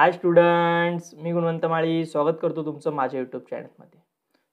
हाय students, मी गुणवंत माळी स्वागत करतो तुमचं माझ्या यूट्यूब चॅनलमध्ये.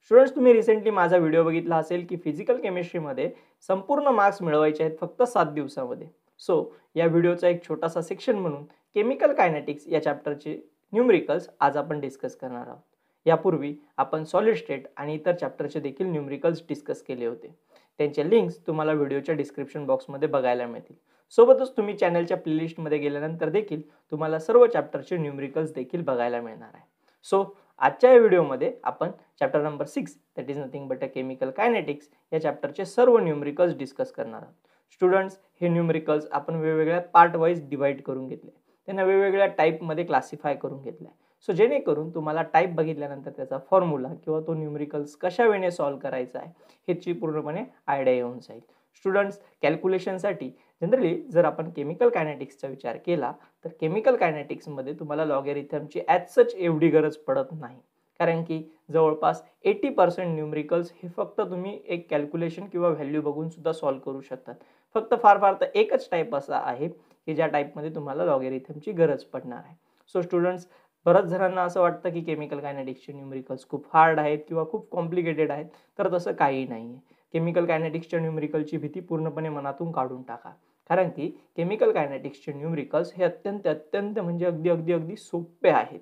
स्टुडंट्स, तुम्ही रिसेंटली माझा व्हिडिओ बघितला असेल की फिजिकल केमिस्ट्रीमध्ये संपूर्ण मार्क्स मिळवायचे आहेत फक्त 7 दिवसामध्ये. सो या व्हिडिओचा एक छोटासा सेक्शन म्हणून केमिकल कायनेटिक्स या चॅप्टरचे न्यूमरिकल्स आज आपण डिस्कस करणार आहोत. यापूर्वी आपण सॉलिड स्टेट आणि इतर चॅप्टरचे देखील न्यूमरिकल्स डिस्कस केले होते. त्यांचे लिंक्स तुम्हाला व्हिडिओच्या डिस्क्रिप्शन बॉक्समध्ये बघायला मिळतील. सोबतच तुम्ही चॅनलच्या प्लेलिस्टमध्ये गेल्यानंतर देखील तुम्हाला सर्व चॅप्टरचे न्यूमरिकल्स देखील बघायला मिळणार आहे. सो आजच्या या व्हिडिओमध्ये आपण chapter number 6 that is nothing but a chemical kinetics या चॅप्टरचे सर्व न्यूमरिकल्स डिस्कस करणार आहोत. स्टुडंट्स, हे न्यूमरिकल्स आपण वेगवेगळ्या पार्ट वाईज डिवाइड करून घेतले, त्यांना वेगवेगळ्या टाईपमध्ये क्लासिफाय करून घेतले. सो जेणेकरून तुम्हाला टाईप बघितल्यानंतर त्याचा फॉर्म्युला किंवा तो न्यूमरिकल्स कशा वेळेने सॉल्व्ह करायचा आहे ह्याची पूर्णपणे आयडिया येऊन जाईल. स्टुडंट्स, कॅल्क्युलेशनसाठी जनरली जर आपण केमिकल कायनेटिक्सचा विचार केला तर केमिकल कायनेटिक्समध्ये तुम्हाला लॉगॅरिथमची ॲज सच एवढी गरज पडत नाही, कारण की जवळपास 80% न्यूमरिकल्स हे फक्त तुम्ही एक कॅल्क्युलेशन किंवा व्हॅल्यू बघून सुद्धा सॉल्व्ह करू शकतात. फक्त फार तर एकच टाईप असा आहे की ज्या टाईपमध्ये तुम्हाला लॉगॅरिथमची गरज पडणार आहे. सो स्टुडंट्स, बऱ्याच जणांना असं वाटतं की केमिकल कायनेटिक्सचे न्यूमरिकल्स खूप हार्ड आहेत किंवा खूप कॉम्प्लिकेटेड आहेत, तर तसं काही नाही आहे. केमिकल कायनेटिक्सच्या न्यूमरिकलची भीती पूर्णपणे मनातून काढून टाका, कारण की केमिकल कायनेटिक्सचे न्यूमरिकल्स हे अत्यंत म्हणजे अगदी सोपे आहेत.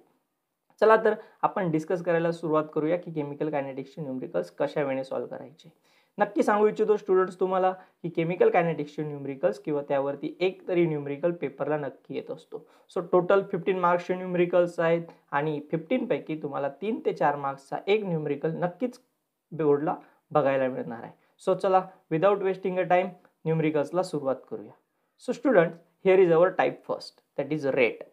चला तर आपण डिस्कस करायला सुरुवात करूया की केमिकल कायनेटिक्सचे न्यूमरिकल्स कशा वेळेने सॉल्व्ह करायचे. नक्की सांगू इच्छितो स्टुडंट्स तुम्हाला की केमिकल कायनेटिक्सचे न्यूमरिकल्स किंवा त्यावरती एक तरी न्यूमरिकल पेपरला नक्की येत असतो. सो टोटल 15 मार्क्सचे न्यूमरिकल्स आहेत आणि 15 पैकी तुम्हाला 3 ते 4 मार्क्सचा एक न्यूमरिकल नक्कीच बोर्डला बघायला मिळणार आहे. सो चला, विदाउट वेस्टिंग अ टाइम न्यूमरिकल्सला सुरुवात करूया. So students, here is our type first that is rate.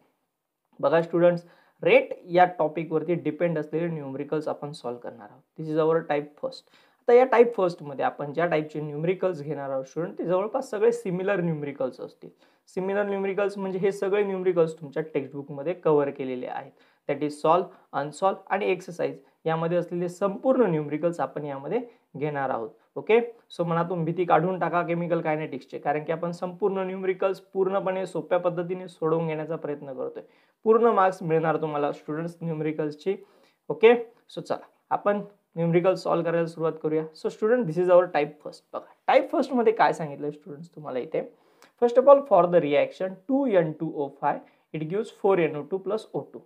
बघा स्टुडंट्स, रेट या टॉपिकवरती डिपेंड असलेले न्यूमरिकल्स आपण सॉल्व्ह करणार आहोत. दिस इज अवर टाईप फर्स्ट. आता या टाईप फर्स्टमध्ये आपण ज्या टाईपचे न्यूमरिकल्स घेणार आहोत स्टुडंट, ते जवळपास सगळे सिमिलर न्यूमरिकल्स असतील. सिमिलर न्यूमरिकल्स म्हणजे हे सगळे न्यूमरिकल्स तुमच्या टेक्स्टबुकमध्ये कव्हर केलेले आहेत. दॅट इज सॉल्व, अनसॉल्व आणि एक्सरसाइज यामध्ये असलेले संपूर्ण न्यूमरिकल्स आपण यामध्ये घेणार आहोत. ओके, सो मनातून भीती काढून टाका केमिकल कायनेटिक्सचे, कारण की आपण संपूर्ण न्यूमरिकल्स पूर्णपणे सोप्या पद्धतीने सोडवून घेण्याचा प्रयत्न करतोय. पूर्ण मार्क्स मिळणार तुम्हाला स्टुडंट्स न्यूमरिकल्सची. ओके, सो चला आपण न्यूमरिकल सॉल्व्ह करायला सुरुवात करूया. So student, this is our type first. बघा टाईप फर्स्टमध्ये काय सांगितलं स्टुडंट्स तुम्हाला इथे. First of all, for the reaction 2N2O5 it gives 4NO2 plus O2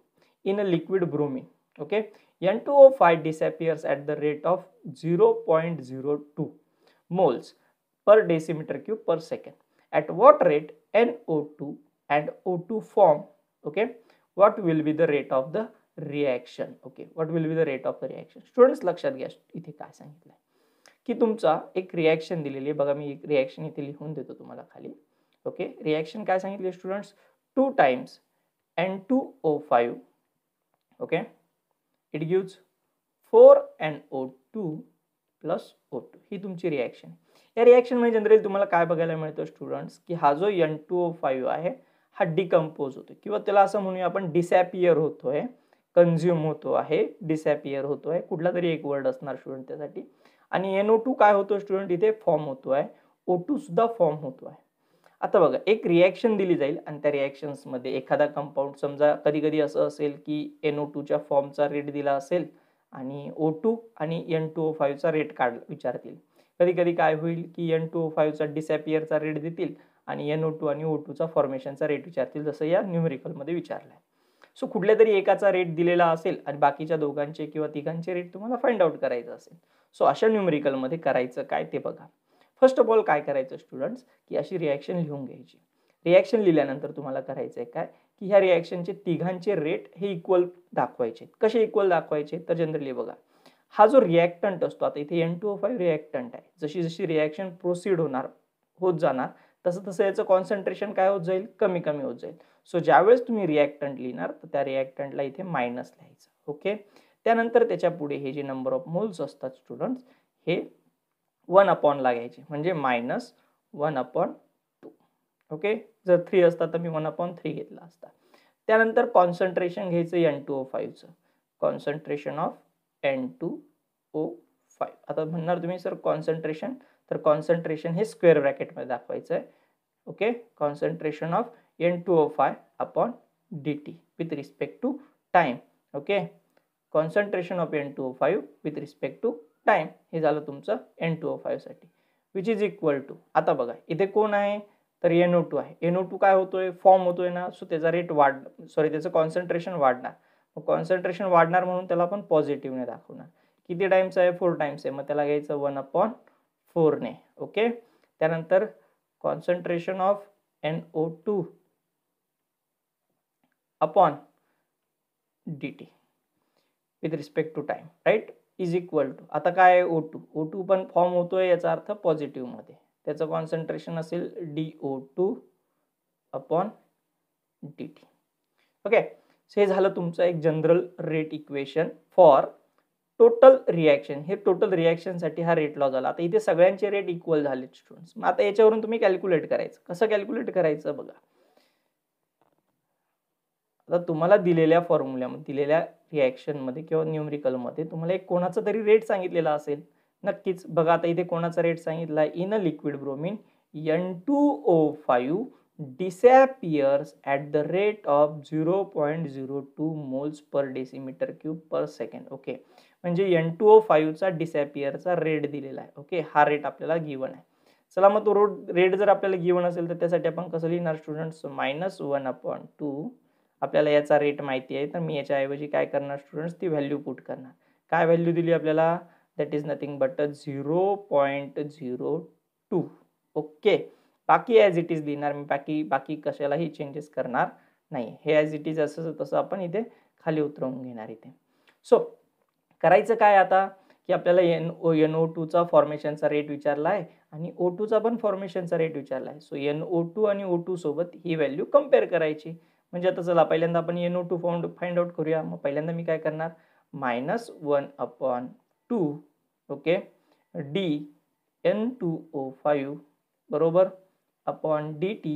in a liquid bromine. Okay, N2O5 disappears at the rate of 0.02 moles per decimeter cube per second. At what rate NO2 and O2 form? Okay, what will be the rate of the reaction? Okay, what will be the rate of the reaction? Students, लक्षात घ्या इथे काय सांगितलंय की तुमचा एक reaction दिलेली आहे. बघा मी एक रिॲक्शन इथे लिहून देतो तुम्हाला खाली. ओके, रिॲक्शन काय सांगितले students, 2 times N2O5. Okay, it gives 4NO2 plus O2. ही तुमची रिॲक्शन. या रिॲक्शन मध्ये जनरली तुम्हाला काय बघायला मिळतं स्टुडंट्स की हा जो N2O5 आहे हा डिकम्पोज होतो किंवा त्याला असं म्हणूया आपण डिसॅपियर होतोय, कन्झ्युम होतो आहे, डिसॅपियर होतोय, कुठला तरी एक वर्ड असणार स्टुडंट त्यासाठी. आणि NO2 काय होतो स्टुडंट इथे फॉर्म होतोय, O2 सुद्धा फॉर्म होतोय. आता बघा एक रिॲक्शन दिली जाईल आणि त्या रिॲक्शन्स मध्ये एखादा कंपाऊंड, समजा कधी कधी असं असेल की NO2 च्या फॉर्मचा रेट दिला असेल आणि O2 आणि N2O5 चा रेट विचारतील. कधी कधी काय होईल की N2O5 चा डिसॅपियरचा रेट देतील आणि NO2 आणि O2 चा फॉर्मेशनचा रेट विचारतील, जसं या न्यूमरिकल मध्ये विचारलंय. सो कुठल्या तरी एकाचा रेट दिलेला असेल आणि बाकीच्या दोघांचे किंवा तिघांचे रेट तुम्हाला फाइंड आउट करायचं असेल. सो अशा न्यूमरिकल मध्ये करायचं काय ते बघा. फर्स्ट ऑफ ऑल काय करायचं स्टुडंट्स की अशी रिॲक्शन लिहून घ्यायची. रिॲक्शन लिहिल्यानंतर तुम्हाला करायचंय काय की ह्या रिॲक्शनचे तिघांचे रेट हे इक्वल दाखवायचे. कसे इक्वल दाखवायचे तर जनरली बघा हा जो रिॲक्टंट असतो, आता इथे N2O5 रिॲक्टंट आहे, जशी जशी रिॲक्शन प्रोसीड होत जाणार तसं तसं याचं कॉन्सन्ट्रेशन काय होत जाईल, कमी होत जाईल. सो ज्यावेळेस तुम्ही रिॲक्टंट लिहिणार तर त्या रिॲक्टंटला इथे मायनस लिहायचं. ओके, त्यानंतर त्याच्या पुढे हे जे नंबर ऑफ मोल्स असतात स्टुडंट्स हे 1 लागायचे, म्हणजे -1/2. ओके, जर 3 असता तर मी 1/3 घेतला असता. त्यानंतर कॉन्सन्ट्रेशन घ्यायचं N2O5 चं, कॉन्सन्ट्रेशन ऑफ N2O5. आता म्हणणार तुम्ही सर कॉन्सन्ट्रेशन, तर कॉन्सन्ट्रेशन हे स्क्वेअर ब्रॅकेट मध्ये दाखवायचं आहे. Okay, concentration of N2O5 upon dt with respect to time. Okay, concentration of N2O5 with respect to time. हे झालं तुमचं N2O5 साठी, विच इज इक्वल टू, आता बघा इथे कोण आहे तर NO2 आहे. NO2 काय होतोय, फॉर्म होतोय ना, सो त्याचा रेट त्याचं कॉन्सन्ट्रेशन वाढणार. कॉन्सन्ट्रेशन वाढणार म्हणून त्याला आपण पॉझिटिव्हने दाखवणार. किती टाइम्स आहे, 4 टाइम्स आहे, मग त्याला घ्यायचं 1/4 ने. ओके, त्यानंतर concentration of NO2 upon dt with respect to time, right, is equal to, आता काय आहे O2 पण फॉर्म होतोय, याचा अर्थ पॉझिटिव्ह मध्ये, त्याचं कॉन्सन्ट्रेशन असेल DO2 अपॉन dt. ओके, हे झालं तुमचं एक general rate equation for total reaction. हे टोटल रिॲक्शन साठी हा रेट लॉ झाला. आता इथे सगळ्यांचे रेट इक्वल झाले स्टुडंट्स. मग आता याच्यावरून तुम्ही कॅल्क्युलेट करायचं. कसं कॅल्क्युलेट करायचं बघा. आता तुम्हाला दिलेल्या फॉर्म्युल्यामध्ये, दिलेल्या रिॲक्शन मध्ये किंवा न्यूमरिकल मध्ये तुम्हाला एक कोणाचा तरी रेट सांगितलेला असेल नक्कीच. बघा आता इथे कोणाचा रेट सांगितला, in a liquid bromine N2O5 disappears at the rate of 0.02 moles per decimeter cube per second. Okay, म्हणजे N2O5 चा डिसॅपियरचा रेट दिलेला आहे. ओके, हा रेट आपल्याला गिवन आहे. चला मग तो रेट जर आपल्याला गिवन असेल तर त्यासाठी आपण कसं लिहिणार स्टुडंट्स, -1/2. आपल्याला याचा रेट माहिती आहे, तर मी याच्या ऐवजी काय करणार स्टुडंट्स, ती व्हॅल्यू पुट करणार. काय व्हॅल्यू दिली आपल्याला, that is nothing but 0.02. Okay, बाकी ॲज इट इज लिहिणार मी, बाकी कशालाही चेंजेस करणार नाही. हे ॲज इट इज असं तसं आपण इथे खाली उतरवून घेणार इथे. सो करायचं काय आता, की आपल्याला NO2 चा फॉर्मेशनचा रेट विचारला आहे आणि O2 चा पण फॉर्मेशनचा रेट विचारला आहे. सो NO2 आणि O2 सोबत ही व्हॅल्यू कम्पेअर करायची. म्हणजे आता चला पहिल्यांदा आपण NO2 फाइंड आउट करूया. मग पहिल्यांदा मी काय करणार, -1/2 ओके d N2O5 बरोबर upon dt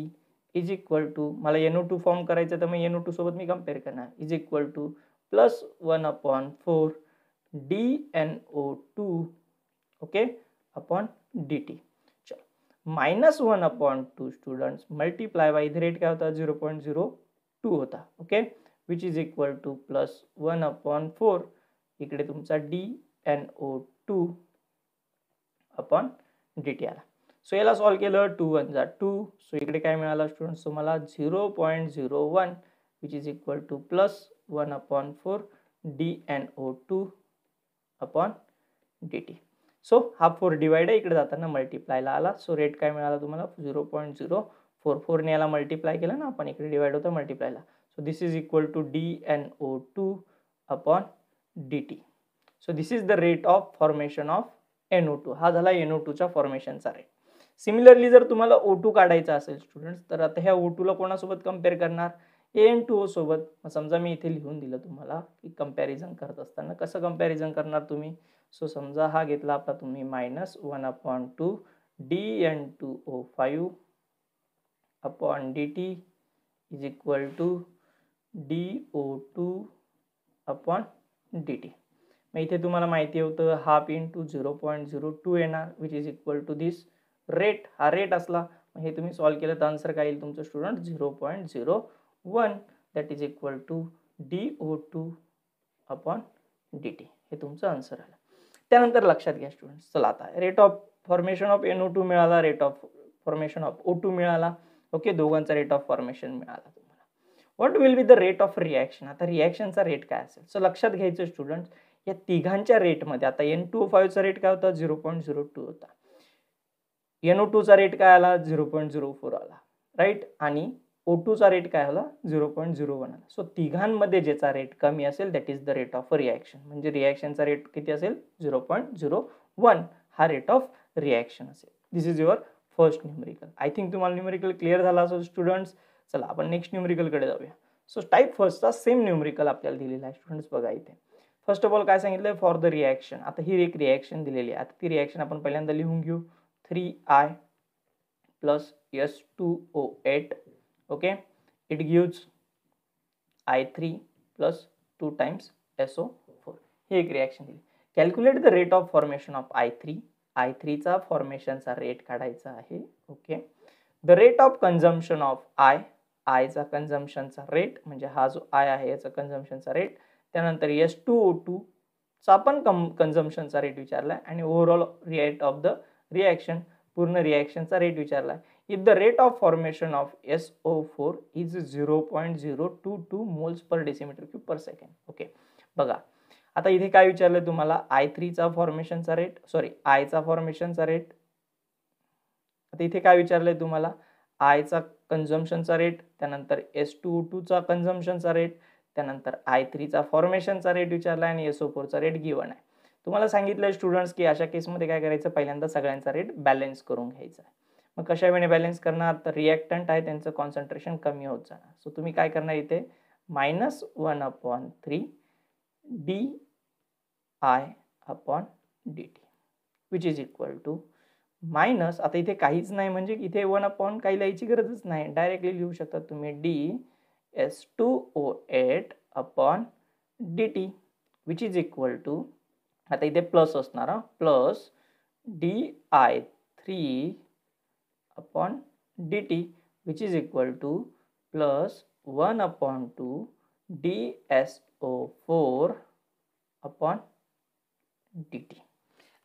is equal to, मला NO2 फॉर्म करायचं तर मग NO2 सोबत मी कम्पेअर करणार, is equal to +1/4 DNO2 okay upon dt. चलो, -1/2 स्टुडंट्स मल्टीप्लाय बाय, इथे रेट काय होता 0.02 होता. Okay, which is equal to +1/4 इकडे तुमचा DNO2 अपॉन dt आला. सो याला सॉल्व केलं, 2 × 1 = 2. सो इकडे काय मिळालं स्टुडंट्स तुम्हाला 0.01 which is equal to +1/4 DNO2 upon dt. So हा 4 डिवाइड आहे, इकडे जाताना मल्टिप्लायला आला. सो रेट काय मिळाला तुम्हाला 0.044 ने याला मल्टिप्लाय केलं ना आपण, इकडे डिवाइड होतं मल्टिप्लायला. So this is equal to DNO2 upon dt. So this is the rate of formation of NO2. हा झाला NO2 च्या फॉर्मेशनचा रेट. सिमिलरली जर तुम्हाला O2 काढायचा असेल स्टुडंट्स, तर आता ह्या O2 ला कोणासोबत कम्पेअर करणार, N2O सोबत. समजा मी इथे लिहून दिलं तुम्हाला की कंपॅरिझन करत असताना कसं कंपॅरिझन करणार तुम्ही. सो समजा हा घेतला आपला तुम्ही -1/2 DN2O5 upon dt is equal to DO2 upon dt. मग इथे तुम्हाला माहिती होतं हाफ इंटू 0.02 येणार, which is equal to this rate. हा रेट असला, हे तुम्ही सॉल्व केलं तर आन्सर काय येईल तुमचं student 0.01, that is equal to DO2 upon dt. हे तुमचं आन्सर आलं. त्यानंतर लक्षात घ्या स्टुडंट्स, चला आता rate of formation of NO2 मिळाला, rate of formation of O2 मिळाला. ओके, दोघांचा रेट ऑफ फॉर्मेशन मिळाला तुम्हाला. What will be the rate of reaction, आता रिॲक्शनचा रेट काय असेल. सो लक्षात घ्यायचं स्टुडंट्स, या तिघांच्या रेटमध्ये आता N2O5 चा रेट काय होता 0.02 होता, NO2 चा रेट काय आला 0.04 आला, राईट, आणि O2 चा रेट काय आला 0.01 आला. सो तिघांमध्ये ज्याचा रेट कमी असेल that is the rate of reaction. म्हणजे रिॲक्शनचा रेट किती असेल 0.01, हा रेट ऑफ रिॲक्शन असेल. This is your first numerical. I think तुम्हाला न्यूमेरिकल क्लिअर झाला असेल स्टुडंट्स. चला आपण नेक्स्ट न्यूमेरिकल कडे जाऊया. सो टाईप फर्स्टचा सेम न्यूमेरिकल आपल्याला दिलेला आहे स्टुडंट्स. बघा इथे फर्स्ट ऑफ ऑल काय सांगितलंय, फॉर द रिॲक्शन. आता ही एक रिॲक्शन दिलेली आहे. आता ती रिॲक्शन आपण पहिल्यांदा लिहून घेऊ, 3I plus S2O8. okay, it gives I3 plus 2 times SO4. ही एक रिॲक्शन दिली. Calculate the rate of formation of I3. I3 चा फॉर्मेशनचा रेट काढायचा आहे. Okay, the rate of consumption of I आयचा कन्झम्पशनचा रेट, म्हणजे हा जो आय आहे याचा कन्झम्पशनचा रेट, त्यानंतर H2O2 चा पण कन्झम्पशनचा रेट विचारलाय आणि overall rate of the reaction, पूर्ण रिॲक्शनचा रेट विचारलाय. If the rate of formation of SO4 is 0.022 moles per decimetre cube per second. Okay, बघा आता इथे काय विचारलंय तुम्हाला, I3चा फॉर्मेशनचा रेट, सॉरी आयचा फॉर्मेशनचा रेट. आता इथे काय विचारलंय तुम्हाला, आयचा कन्झम्पशनचा रेट, त्यानंतर H2O2चा कन्झम्पशनचा रेट, त्यानंतर I3चा फॉर्मेशनचा रेट विचारला आणि SO4चा रेट गिवन आहे. तुम्हाला सांगितलंय स्टुडंट्स की अशा केसमध्ये काय करायचं, पहिल्यांदा सगळ्यांचा रेट बॅलन्स करून घ्यायचा आहे. मग कशा वेळी बॅलन्स करणार, तर रिॲक्टंट आहे त्यांचं कॉन्सन्ट्रेशन कमी होत जाणार. सो तुम्ही काय करणार इथे -1/3 DI/dt which is equal to minus, आता इथे काहीच नाही म्हणजे इथे 1/, काही लिहायची गरजच नाही, डायरेक्टली लिहू शकता तुम्ही dS2O8/dt which is equal to, आता इथे प्लस असणार, plus DI3/dt which is equal to plus 1/2 DSO4/dt.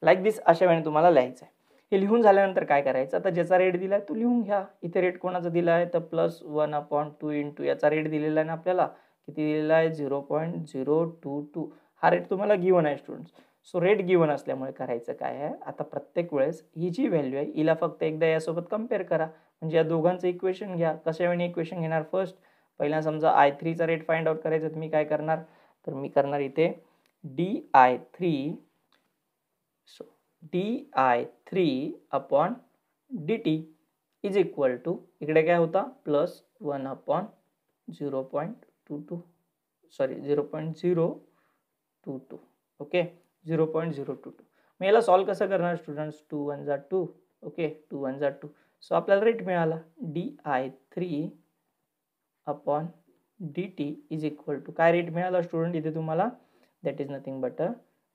Like this. अशा वेळेने तुम्हाला लिहायचं आहे. हे लिहून झाल्यानंतर काय करायचं, आता ज्याचा रेट दिलाय तो लिहून घ्या. इथे रेट कोणाचा दिलाय, तर प्लस 1/2 इंटू याचा रेट दिलेला आहे ना आपल्याला, किती दिलेला आहे 0.022. हा रेट तुम्हाला गिवन आहे स्टुडंट्स. सो रेट गिवन असल्यामुळे करायचं काय आहे, आता प्रत्येक वेळेस ही जी व्हॅल्यू आहे हिला फक्त एकदा यासोबत कम्पेअर करा, म्हणजे या दोघांचं इक्वेशन घ्या. कशा वेळेने इक्वेशन घेणार, फर्स्ट पहिला समजा I3चा रेट फाइंड आउट करायचा, तर मी काय करणार, तर मी करणार इथे DI3/dt इज इक्वल टू, इकडे काय होता प्लस 1/0.22, सॉरी 0.022. ओके, 0.022. मग याला सॉल्व कसं करणार स्टुडंट्स, 2 1 जा 2. ओके, 2 1 जा 2. सो आपल्याला रेट मिळाला DI3/dt इज इक्वल टू, काय रेट मिळाला स्टुडंट इथे तुम्हाला, दॅट इज नथिंग बट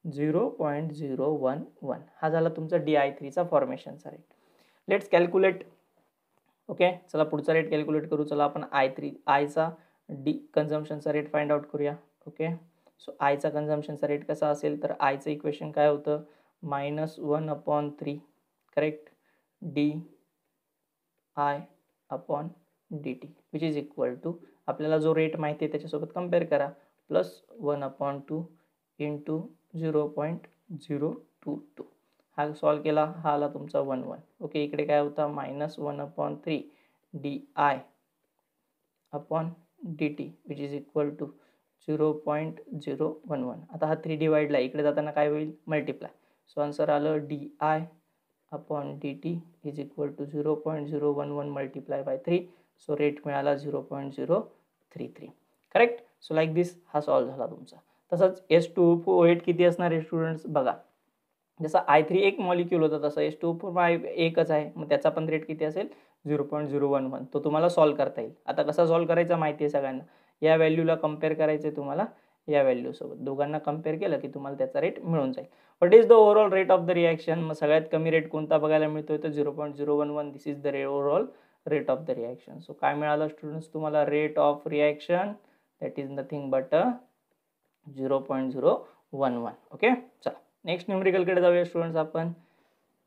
0.011. हा झाला तुमचा DI3चा फॉर्मेशनचा रेट. Let's calculate. ओके, चला पुढचा रेट कॅल्क्युलेट करू. चला आपण आयचा कन्झम्पशनचा रेट फाइंड आउट करूया. ओके, सो आयचा कन्झम्पशनचा रेट कसा असेल, तर आयचं इक्वेशन काय होतं, -1/3 correct DI/dt which is equal to, आपल्याला जो रेट माहिती आहे त्याच्यासोबत कम्पेअर करा, प्लस 1/2 इंटू 0.022. हा सॉल्व केला, हा आला तुमचा 1/1. ओके, इकडे काय होता -1/3 DI/dt which is equal to 0.011. आता हा 3 डिवाइडला इकडे जाताना काय होईल, मल्टिप्लाय. सो आन्सर आलं DI/dt is equal to 0.011 multiply by 3. So rate मिळाला 0.033. करेक्ट. सो लाईक दिस हा सॉल्व झाला तुमचा. तसंच H2O8 किती असणार आहे स्टुडंट्स, बघा जसं I3 एक मॉलिक्यूल होता तसं H2O4 एकच आहे, मग त्याचा पण रेट किती असेल 0.011. तो तुम्हाला सॉल्व करता येईल. आता कसा सॉल्व करायचा माहिती आहे सगळ्यांना, या व्हॅल्यूला कम्पेअर करायचं आहे तुम्हाला या व्हॅल्यू सोबत, दोघांना कम्पेअर केलं की तुम्हाला त्याचा रेट मिळून जाईल. What is the overall rate of the reaction, मग सगळ्यात कमी रेट कोणता बघायला मिळतोय, तर 0.011. This is the overall rate of the reaction. So काय मिळालं स्टुडंट्स तुम्हाला, rate of reaction that is nothing but 0.011. Okay, चला नेक्स्ट न्यूमेरिकलकडे जाऊया स्टुडंट्स आपण.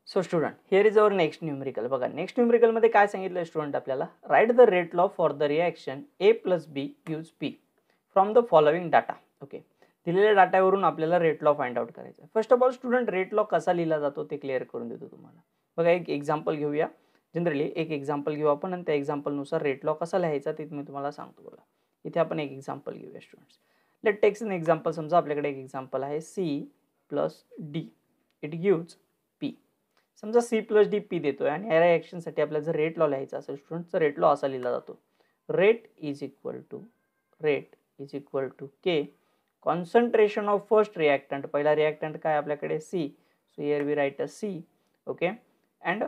So student, here is our next numerical. बघा नेक्स्ट न्यूमेरिकलमध्ये काय सांगितलं स्टुडंट आपल्याला, write the rate law for the reaction A + B gives P from the following data. Okay, दिलेल्या डाटावरून आपल्याला रेट लॉ फाइंड आउट करायचा आहे. First of all student, rate law कसा लिहिला जातो ते क्लिअर करून देतो तुम्हाला. बघा एक एक्झाम्पल घेऊया, जनरली एक एक्झाम्पल घेऊ आपण आणि त्या एक्झाम्पलनुसार रेट लॉ कसा लिहायचा ते मी तुम्हाला सांगतो. बघा इथे आपण एक एक्झाम्पल घेऊया students. Let takes an example. समजा आपल्याकडे एक एक्झाम्पल आहे C + D it gives P. समजा C + D P देतोय आणि या रिॲक्शनसाठी आपल्याला जर रेट लॉ लिहायचा असेल स्टुडंटचा, रेट लॉ असा लिहिला जातो, rate is equal to K concentration of first reactant. पहिला रिॲक्टंट काय आपल्याकडे C, so here we write C. Okay, and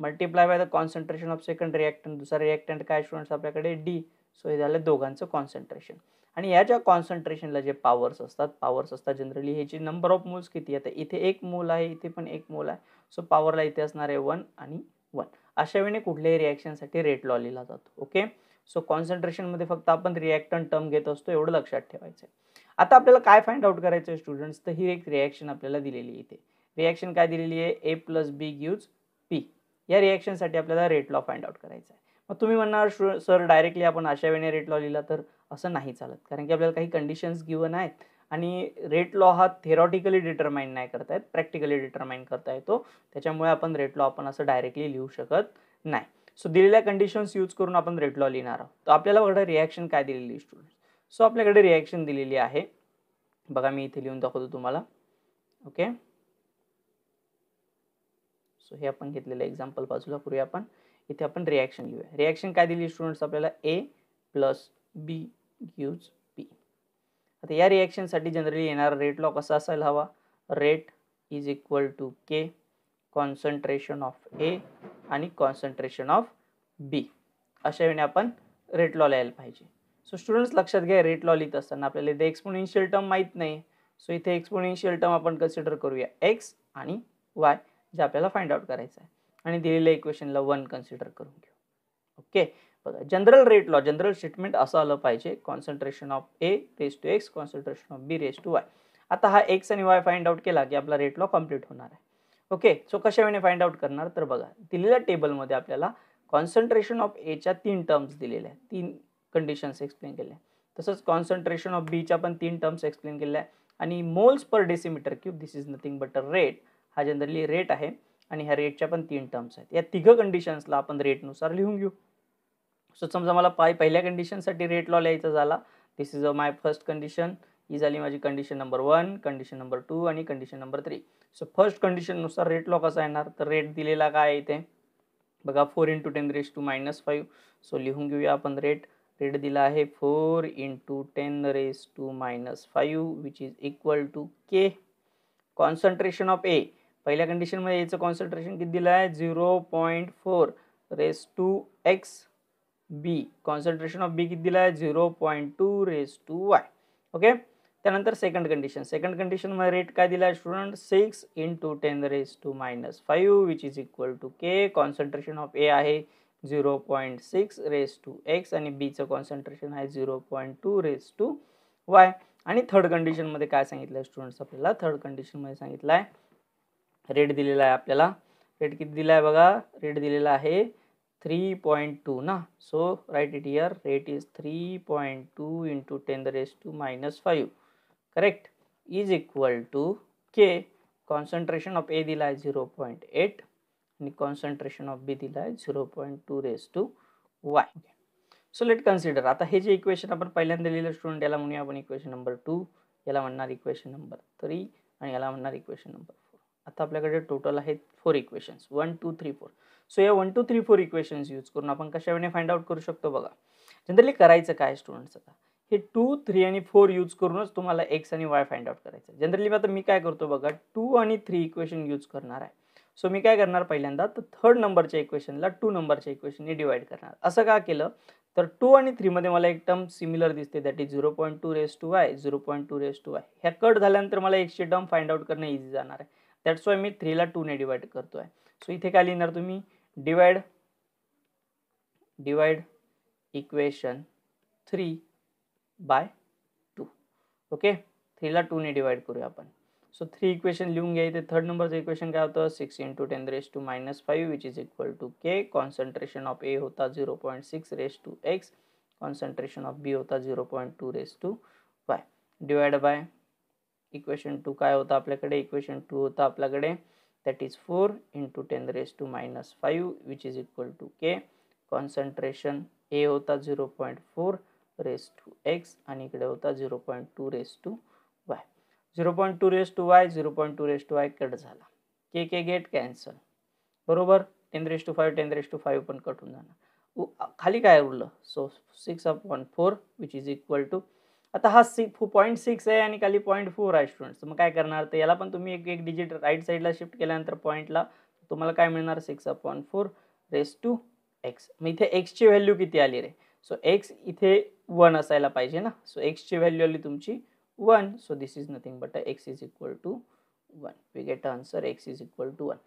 multiply by the concentration of second reactant. दुसरा रिॲक्टंट काय स्टुडंट्स आपल्याकडे D. सो हे झालं दोघांचं कॉन्सन्ट्रेशन. आणि याच्या कॉन्सन्ट्रेशनला जे पावर्स असतात जनरली ह्याची नंबर ऑफ मोल्स किती आहे, इथे 1 मोल आहे, इथे पण 1 मोल आहे. सो पॉवरला इथे असणार आहे 1 आणि 1. अशा वेळेने कुठल्याही रिॲक्शनसाठी रेट लॉ लिहिला जातो. ओके, सो कॉन्सन्ट्रेशनमध्ये फक्त आपण रिॲक्टंट टर्म घेत असतो, एवढं लक्षात ठेवायचं आहे. आता आपल्याला काय फाइंड आउट करायचं आहे स्टुडंट्स, तर ही एक रिॲक्शन आपल्याला दिलेली आहे इथे. रिॲक्शन काय दिलेली आहे, A + B गिव्स P. या रिॲक्शनसाठी आपल्याला रेट लॉ फाइंड आउट करायचा आहे. मग तुम्ही म्हणणार सर डायरेक्टली आपण अशा वेळेने रेट लॉ लिहिला, तर असं नाही चालत, कारण की आपल्याला काही कंडिशन्स गिवन आहेत आणि रेट लॉ हा थेरॉटिकली डिटरमाइन नाही करता येत, प्रॅक्टिकली डिटरमाइन करता येतो. त्याच्यामुळे आपण रेट लॉ आपण असं डायरेक्टली लिहू शकत नाही. सो दिलेल्या कंडिशन्स यूज करून आपण रेट लॉ लिहिणार आहोत. तर आपल्याला बघा रिॲक्शन काय दिलेली स्टुडंट. सो आपल्याकडे रिॲक्शन दिलेली आहे, बघा मी इथे लिहून दाखवतो तुम्हाला. ओके, सो हे आपण घेतलेलं एक्झाम्पल बाजूला करूया आपण. इथे आपण रिॲक्शन लिहूया. रिॲक्शन काय दिली स्टुडंट्स आपल्याला, A + B गिव्स P. आता या रिॲक्शनसाठी जनरली येणारा रेट लॉ कसा असायला हवा, rate is equal to K concentration of A आणि कॉन्सन्ट्रेशन ऑफ B. अशा वेळेने आपण रेट लॉ लिहायला पाहिजे. सो स्टुडंट्स लक्षात घ्या, रेट लॉ लिहित असताना आपल्याला इथे एक्सपोनेन्शियल टर्म माहीत नाही. सो इथे एक्सपोनेन्शियल टर्म आपण कन्सिडर करूया x आणि y, जे आपल्याला फाइंड आउट करायचं आहे, आणि दिलेल्या इक्वेशनला 1 कन्सिडर करून घेऊ. ओके, बघा general rate law, general statement असं आलं पाहिजे, concentration of A raise to x concentration of B raise to y. आता हा x आणि y फाइंड आउट केला की आपला रेट लॉ कम्प्लीट होणार आहे. ओके, सो कशा वेळेने फाइंड आउट करणार, तर बघा दिलेल्या टेबलमध्ये आपल्याला कॉन्सन्ट्रेशन ऑफ A च्या 3 टर्म्स दिलेल्या आहेत, 3 कंडिशन्स एक्सप्लेन केल्या. तसंच कॉन्सन्ट्रेशन ऑफ B च्या पण 3 टर्म्स एक्सप्लेन केल्या आहे. आणि moles per decimetre cube, this is nothing but a rate, हा जनरली रेट आहे आणि ह्या रेटच्या पण 3 टर्म्स आहेत. या तिघ कंडिशन्सला आपण रेटनुसार लिहून घेऊ. सो समजा मला पहिल्या कंडिशनसाठी रेट लॉ लिहायचा झाला, दिस इज माय फर्स्ट कंडिशन, ही झाली माझी कंडिशन नंबर 1, कंडिशन नंबर 2 आणि condition number 3. So first condition नुसार रेट लॉ कसा येणार, तर रेट दिलेला काय आहे इथे बघा, 4 × 10⁻⁵. सो लिहून घेऊया आपण रेट. रेट दिला आहे 4 × 10⁻⁵, which is equal to K concentration of A. पहिल्या कंडिशन मध्ये याचं कॉन्सन्ट्रेशन किती दिलं आहे, 0.4 raise to x. B concentration of B किती दिला आहे, 0.2 रेज टू y. ओके, त्यानंतर सेकंड कंडिशन मध्ये रेट काय दिला आहे student, 6 × 10⁻⁵, which is equal to K concentration of A आहे 0.6 रेज टू x आणि B चं कॉन्सन्ट्रेशन आहे 0.2 रेज टू y. आणि थर्ड कंडिशन मध्ये काय सांगितलं स्टुडंट्स आपल्याला, थर्ड कंडिशन मध्ये सांगितलं आहे रेट दिलेला आहे आपल्याला. रेट किती दिला आहे बघा, रेट दिलेला आहे 3.2 ना. So write it here, rate is 3.2 × 10⁻⁵, correct, is equal to K concentration of A दिला आहे 0.8 आणि कॉन्सन्ट्रेशन ऑफ B दिला आहे 0.2 raise to y. So let consider, आता हे जे इक्वेशन आपण पहिल्यांदा लिहिलं स्टुडंट, याला म्हणूया आपण इक्वेशन नंबर 2, याला म्हणणार इक्वेशन नंबर 3 आणि याला म्हणणार इक्वेशन नंबर 4. आता आपल्याकडे टोटल आहेत 4 इक्वेशन्स, 1 2 3 4. सो या 1 2 3 4 इक्वेशन्स यूज करून आपण कशा वेळेने फाइंड आउट करू शकतो बघा. जनरली करायचं काय स्टुडंट्स, आता हे 2 3 आणि 4 यूज करूनच तुम्हाला x आणि y फाइंड आउट करायचं. जनरली आता मी काय करतो बघा, 2 आणि 3 इक्वेशन यूज करणार आहे. सो मी काय करणार पहिल्यांदा, तर थर्ड नंबरच्या इक्वेशनला 2 नंबरच्या इक्वेशनने डिवाइड करणार. असं का केलं, तर 2 आणि 3 मध्ये मला एक टर्म सिमिलर दिसते, that is 0.2 raise to y, 0.2 raise to y. ह्या कट झाल्यानंतर मला x ची टर्म फाइंड आउट करणं इझी जाणार आहे. दॅट्स वाय मी 3 ला 2 ने डिवाइड करतोय. सो इथे काय लिहिणार तुम्ही, डिवाइड इक्वेशन 3/2. ओके, 3 ला 2 ने डिवाइड करूया आपण. सो 3 इक्वेशन लिहून घ्या. इथे थर्ड नंबरचं इक्वेशन काय होतं, 6 × 10⁻⁵, which is equal to K concentration of A होता 0.6 raise to x, concentration of B होता 0.2 raise to y, divide by equation 2 काय होता आपल्याकडे, इक्वेशन 2 होता आपल्याकडे that is 4 × 10⁻⁵, which is equal to K concentration A होता 0.4 रेज टू x आणि इकडे होता 0.2 raise to y. 0.2 raise to y, 0.2 raise to y cut झाला, K गेट कॅन्सल, बरोबर. 10⁵, 10⁵ पण कट होऊन जाणार. खाली काय उरलं, so 6/4 which is equal to, आता हा 0.6 आहे आणि खाली 0.4 आहे स्टुडंट्स. मग काय करणार, तर याला पण तुम्ही एक डिजिट राईट साईडला शिफ्ट केल्यानंतर पॉईंटला तुम्हाला काय मिळणार, 6/4 रेज टू x. मग इथे x ची व्हॅल्यू किती आली रे, सो x इथे 1 असायला पाहिजे ना. सो x ची व्हॅल्यू आली तुमची 1. So this is nothing but x is equal to 1. We get answer x is equal to 1.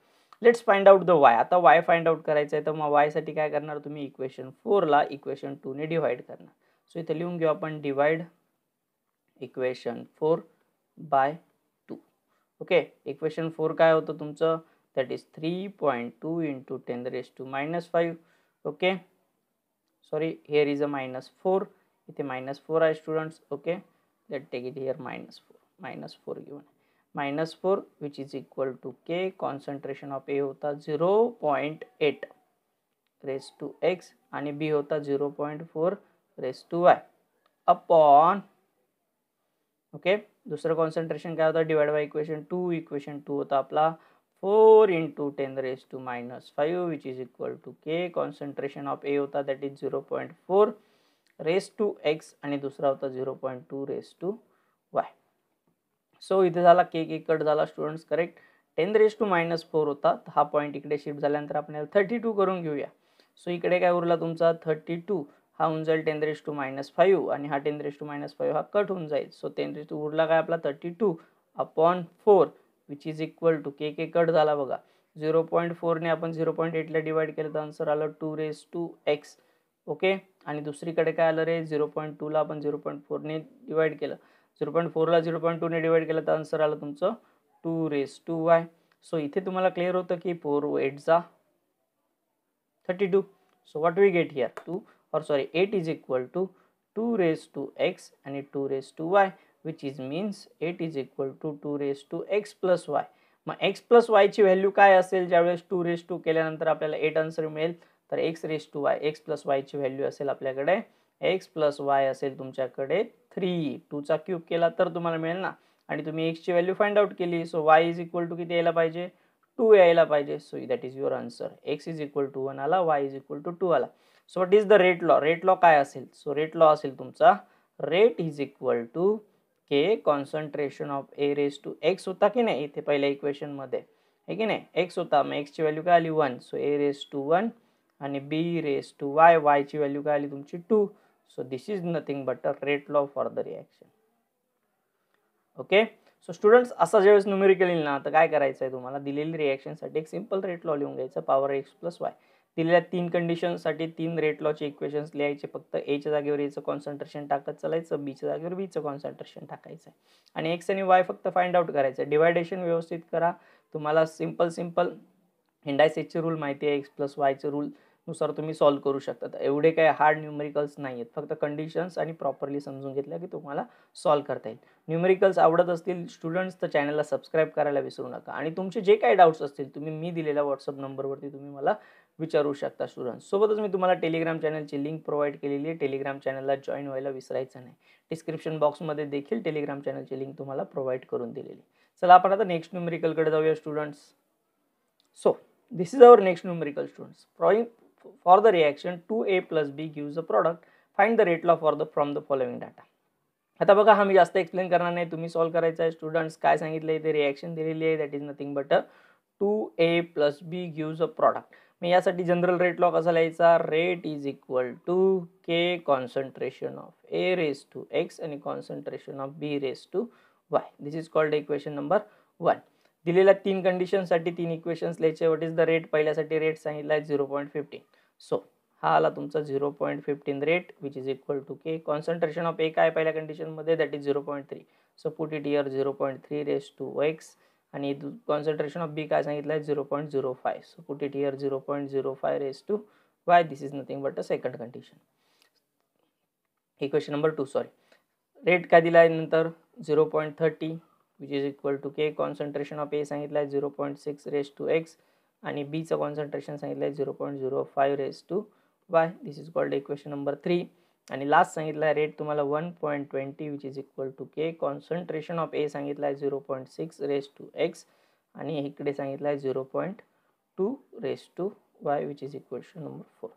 Let's find out the y. आता वाय फाइंड आउट करायचं आहे, तर मग वाय साठी काय करणार तुम्ही, इक्वेशन 4 ला इक्वेशन 2 ने डिवाइड करणार. सो इथे लिहून घेऊ आपण, divide equation 4 by 2. Okay, equation 4 काय होतं तुमचं, that is 3.2 into 10⁻⁻5. Okay, sorry, here is a -4, इथे -4 आहे students. Okay, let take it here -4 given, -4 which is equal to K. Concentration of A होता 0.8 रेस टू एक्स आणि B होता 0.4 raise to Y upon. Okay, दुसरं concentration काय होता, divide by equation 2. Equation 2 होता आपला 4 into 10⁻⁻5 which is equal to K. Concentration of A होता that is 0.4 raise to x आणि दुसरा होता 0.2 रेस टू वाय. सो इथे झाला के कट झाला स्टुडंट्स, करेक्ट. 10⁻⁻4 होता, हा पॉईंट इकडे शिफ्ट झाल्यानंतर आपण 32 करून घेऊया. सो इकडे काय उरला तुमचा 32, हा होऊन जाईल 10⁻⁻5 आणि हा 10⁻⁻5 हा कट होऊन जाईल. सो 10 उरला काय आपला 32 upon 4 which is equal to K cut झाला बघा. 0.4 ने आपण 0.8 ला डिवाइड केलं तर आन्सर आलं 2 रेस टू एक्स. ओके, आणि दुसरीकडे काय आलं रे, 0.2 ला आपण 0.4 ने डिवाइड केलं, 0.4 ला 0.2 ने डिवाइड केलं तर आन्सर आलं तुमचं 2 रेस टू वाय. सो इथे तुम्हाला क्लिअर होतं की 4 8 जा 32. So what we get here 2 or sorry 8 is equal to 2 raised to x आणि 2 raised to y which is means 8 is equal to 2 raised to x plus y. मग x plus y ची value काय असेल ज्यावेळेस 2 raised to केल्यानंतर आपल्याला 8 answer मिळेल, तर x raised to y, x plus y ची व्हॅल्यू असेल आपल्याकडे, x plus y असेल तुमच्याकडे 3. 2 चा क्यूब केला तर तुम्हाला मिळेल ना, आणि तुम्ही x ची व्हॅल्यू फाइंड आउट केली. So y is equal to किती यायला पाहिजे, 2 यायला पाहिजे. So that is your answer. x is equal to 1 आला, y इज इक्वल टू 2 आला. So what is the rate law, rate law काय असेल, सो रेट लॉ असेल तुमचा, rate is equal to K concentration of A raise to x होता की नाही इथे पहिल्या इक्वेशन मध्ये, आहे की नाही, एक्स होता, मग एक्स ची व्हॅल्यू काय आली 1, सो ए रेस टू 1 आणि बी रेस टू वाय, वाय ची व्हॅल्यू काय आली तुमची 2. So this is nothing but a rate law for the reaction. Okay, so students असा ज्यावेळेस न्यूमेरिकल येईल ना, तर काय करायचं आहे तुम्हाला, दिलेली रिएक्शनसाठी एक सिंपल रेट लॉ लिहून घ्यायचा, पॉवर एक्स प्लस वाय. दिलेल्या 3 कंडिशनसाठी 3 रेट लॉचे इक्वेशन्स लिहायचे, फक्त एच्या जागेवर एचं कॉन्सन्ट्रेशन टाकत चालायचं, बीच्या जागेवर बीचं कॉन्सन्ट्रेशन टाकायचं आणि एक्स आणि वाय फक्त फाइंड आउट करायचं. डिवायडेशन व्यवस्थित करा, तुम्हाला सिंपल इंडायसेसचे रूल माहिती आहे, एक्स प्लस वायचे रूल नुसार तुम्ही सॉल्व्ह करू शकता. एवढे काही हार्ड न्यूमेरिकल्स नाही आहेत, फक्त कंडिशन्स आणि प्रॉपरली समजून घेतल्या की तुम्हाला सॉल्व्ह करता येईल. न्यूमेरिकल्स आवडत असतील स्टुडंट्स तर चॅनलला सबस्क्राईब करायला विसरू नका, आणि तुमचे जे काही डाऊट्स असतील तुम्ही मी दिलेल्या व्हॉट्सअप नंबरवरती तुम्ही मला विचारू शकता स्टुडंट्स. सोबतच मी तुम्हाला टेलिग्राम चॅनलची लिंक प्रोव्हाइड केलेली आहे, टेलिग्राम चॅनलला जॉईन व्हायला विसरायचं नाही. डिस्क्रिप्शन बॉक्समध्ये देखील टेलिग्राम चॅनलची लिंक तुम्हाला प्रोव्हाइड करून दिलेली. चला आपण आता नेक्स्ट न्यूमेरिकलकडे जाऊया students. So this is our next numerical students. For the reaction 2a plus b gives a product, find the rate law from the following data. आता बघा, हा मी जास्त एक्सप्लेन करणार नाही, तुम्ही सॉल्व्ह करायचं आहे स्टुडंट्स. काय सांगितलं इथे, रिएक्शन दिलेली आहे, that is nothing but 2a plus b gives a product. मी यासाठी जनरल रेट लॉ कसा लिहायचा, rate is equal to K concentration of A raise to x आणि concentration of B raise to Y. This is called equation number 1. दिलेल्या 3 कंडिशनसाठी 3 equations लिहायचे. What is the rate, पहिल्यासाठी rate सांगितला आहे 0.15. So हा आला तुमचा 0.15 rate which is equal to K. Concentration of A काय पहिल्या कंडिशन मध्ये, that is 0.3. So put it here 0.3 raise to x आणि कॉन्सन्ट्रेशन ऑफ बी काय सांगितलं आहे 0.05. So put it here 0.05 raise to Y. This is nothing but a second condition. Equation number 2 sorry. Rate काय दिला आहे नंतर 0.30 which is equal to K. Concentration of A सांगितलं आहे 0.6 रेस टू एक्स आणि बी चं कॉन्सन्ट्रेशन सांगितलं आहे 0.05 raise to Y. This is called equation number 3. आणि लास्ट सांगितलं आहे रेट तुम्हाला 1.20 which is equal to K. Concentration of A सांगितलं आहे 0.6 रेस टू एक्स आणि इकडे सांगितलं आहे 0.2 raise to y which is equation number 4.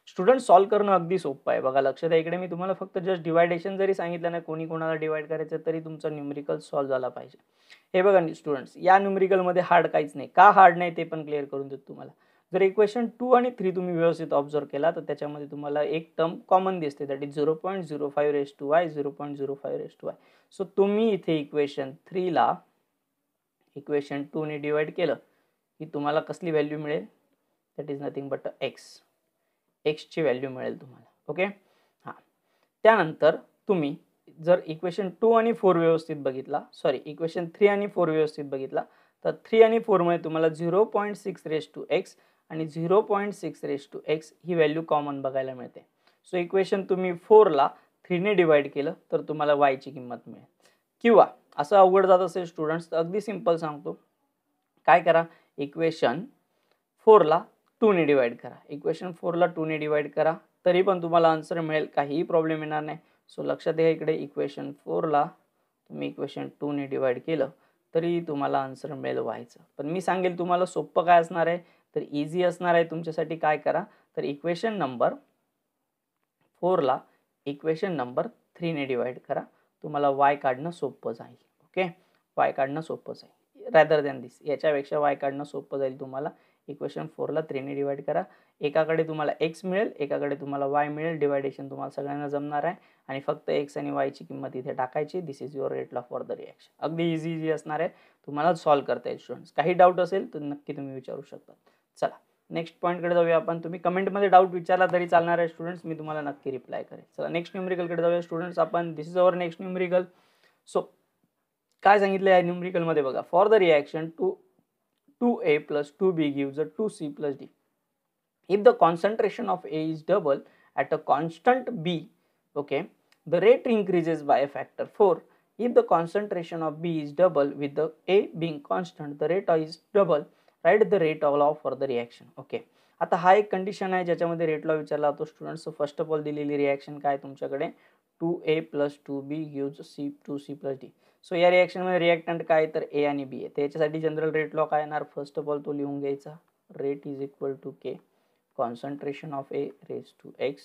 Student solve करणं अगदी सोपं आहे. बघा लक्षात आहे, इकडे मी तुम्हाला फक्त जस्ट डिवायडेशन जरी सांगितलं ना, कोणी कोणाला डिवाइड करायचं तरी तुमचा न्यूमेरिकल सॉल्व्ह झाला पाहिजे. हे बघा स्टुडंट्स, या न्यूमेरिकलमध्ये हार्ड काहीच नाही. का हार्ड नाही ते पण क्लिअर करून देतो तुम्हाला. जर इक्वेशन 2 आणि 3 तुम्ही व्यवस्थित ऑब्झर्व केला तर त्याच्यामध्ये तुम्हाला एक टर्म कॉमन दिसते, that is 0.05 raise to y, 0.05 raise to y. So तुम्ही इथे इक्वेशन 3 ला इक्वेशन 2 ने डिवाइड केलं की तुम्हाला कसली व्हॅल्यू मिळेल, दॅट इज नथिंग बट एक्सची व्हॅल्यू मिळेल तुम्हाला. ओके, हां. त्यानंतर तुम्ही जर इक्वेशन 2 आणि 4 व्यवस्थित बघितला, सॉरी इक्वेशन 3 आणि 4 व्यवस्थित बघितला, तर 3 आणि 4 मध्ये तुम्हाला 0.6 आणि 0.6 ही व्हॅल्यू कॉमन बघायला मिळते. सो इक्वेशन तुम्ही 4 ला 3 ने डिवाइड केलं तर तुम्हाला y ची किंमत मिळेल. किंवा असं अवघड जात असेल स्टुडंट्स तर अगदी सिंपल सांगतो, काय करा, इक्वेशन 4 ला 2 ने डिवाइड करा. इक्वेशन 4 ला 2 ने डिवाइड करा तरी पण तुम्हाला आन्सर मिळेल, काहीही प्रॉब्लेम येणार नाही. सो लक्षात घ्या, इकडे इक्वेशन 4 ला तुम्ही इक्वेशन 2 ने डिवाइड केलं तरी तुम्हाला आन्सर मिळेल y. पण मी सांगेल तुम्हाला सोपं काय असणार आहे, तर इझी असणार आहे तुमच्यासाठी. काय करा, तर इक्वेशन नंबर 4 ला इक्वेशन नंबर 3 ने डिवाइड करा, तुम्हाला y काढणं सोपं जाईल. ओके, y काढणं सोपं जाईल रॅदर दॅन दिस, याच्यापेक्षा y काढणं सोपं जाईल तुम्हाला. इक्वेशन 4 ला 3 ने डिवाइड करा, एकाकडे तुम्हाला x मिळेल, एकाकडे तुम्हाला y मिळेल. डिवायडेशन तुम्हाला सगळ्यांना जमणार आहे आणि फक्त x आणि y ची किंमत इथे टाकायची. This is your rate law for the reaction. अगदी इझी असणार आहे, तुम्हाला सॉल्व्ह करता येईल. स्टुडंट्स काही डाऊट असेल तर नक्की तुम्ही विचारू शकता. चला नेक्स्ट पॉईंटकडे जाऊया आपण. तुम्ही कमेंटमध्ये डाऊट विचारला तरी चालणार आहे स्टुडंट्स, मी तुम्हाला नक्की रिप्लाय करेल. चला नेक्स्ट न्यूमेरिकलकडे जाऊया स्टुडंट्स आपण. This is our next numerical. So काय सांगितलं या न्यूमेरिकलमध्ये बघा, for the reaction 2a plus 2b gives a 2c plus d. If the concentration of A is double at a constant B, okay, the rate increases by a factor 4. If the concentration of B is double with the A being constant, the rate is double. Write the rate law for the reaction. Okay, आता हा एक condition आहे ज्याच्यामध्ये rate law विचारला जातो students. First of all दिलेली reaction काय तुमच्याकडे, 2a plus 2b gives 2c plus d. So या रिॲक्शन मध्ये रिॲक्टंट काय, तर ए आणि बी आहे. त्याच्यासाठी जनरल रेट लॉ काय येणार, फर्स्ट ऑफ ऑल तो लिहून घ्यायचा, rate is equal to K concentration of A raise to x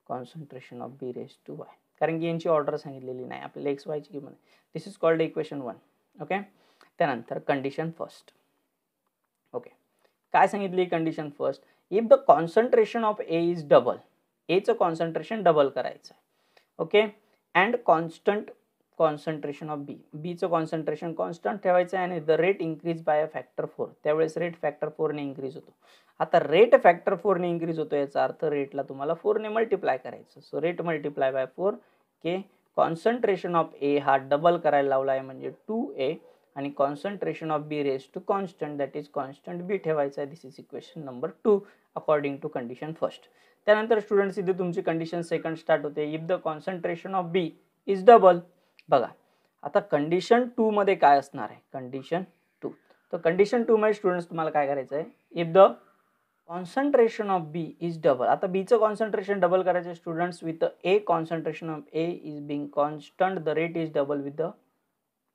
concentration of B raise to y. कारण की यांची ऑर्डर सांगितलेली नाही, आपल्याला एक्स वायची किंमत. This is called equation 1. Okay, त्यानंतर कंडिशन फर्स्ट. ओके, काय सांगितली condition first, if the concentration of A is double, एचं कॉन्सन्ट्रेशन डबल करायचं आहे. Okay, and constant concentration of B, बीचं कॉन्सन्ट्रेशन कॉन्स्टंट ठेवायचं आहे आणि the rate increase by a factor 4. त्यावेळेस रेट फॅक्टर 4 ने इन्क्रीज होतो. आता रेट फॅक्टर 4 ने इन्क्रीज होतो याचा अर्थ रेटला तुम्हाला 4 ने मल्टिप्लाय करायचं. So rate multiply by 4 K concentration of A हा डबल करायला लावला आहे म्हणजे 2a आणि concentration of B raise to constant that is constant B ठेवायचं आहे. This is equation number 2 according to condition first. त्यानंतर स्टुडंट्स इथे तुमची कंडिशन सेकंड स्टार्ट होते, if the concentration of B is double. बघा आता कंडिशन 2 मध्ये काय असणार आहे, कंडिशन 2. तर कंडिशन 2 मध्ये स्टुडंट्स तुम्हाला काय करायचं आहे, if the concentration of B is double. आता बीचं कॉन्सन्ट्रेशन डबल करायचं students with a concentration of A is being constant, the rate is double with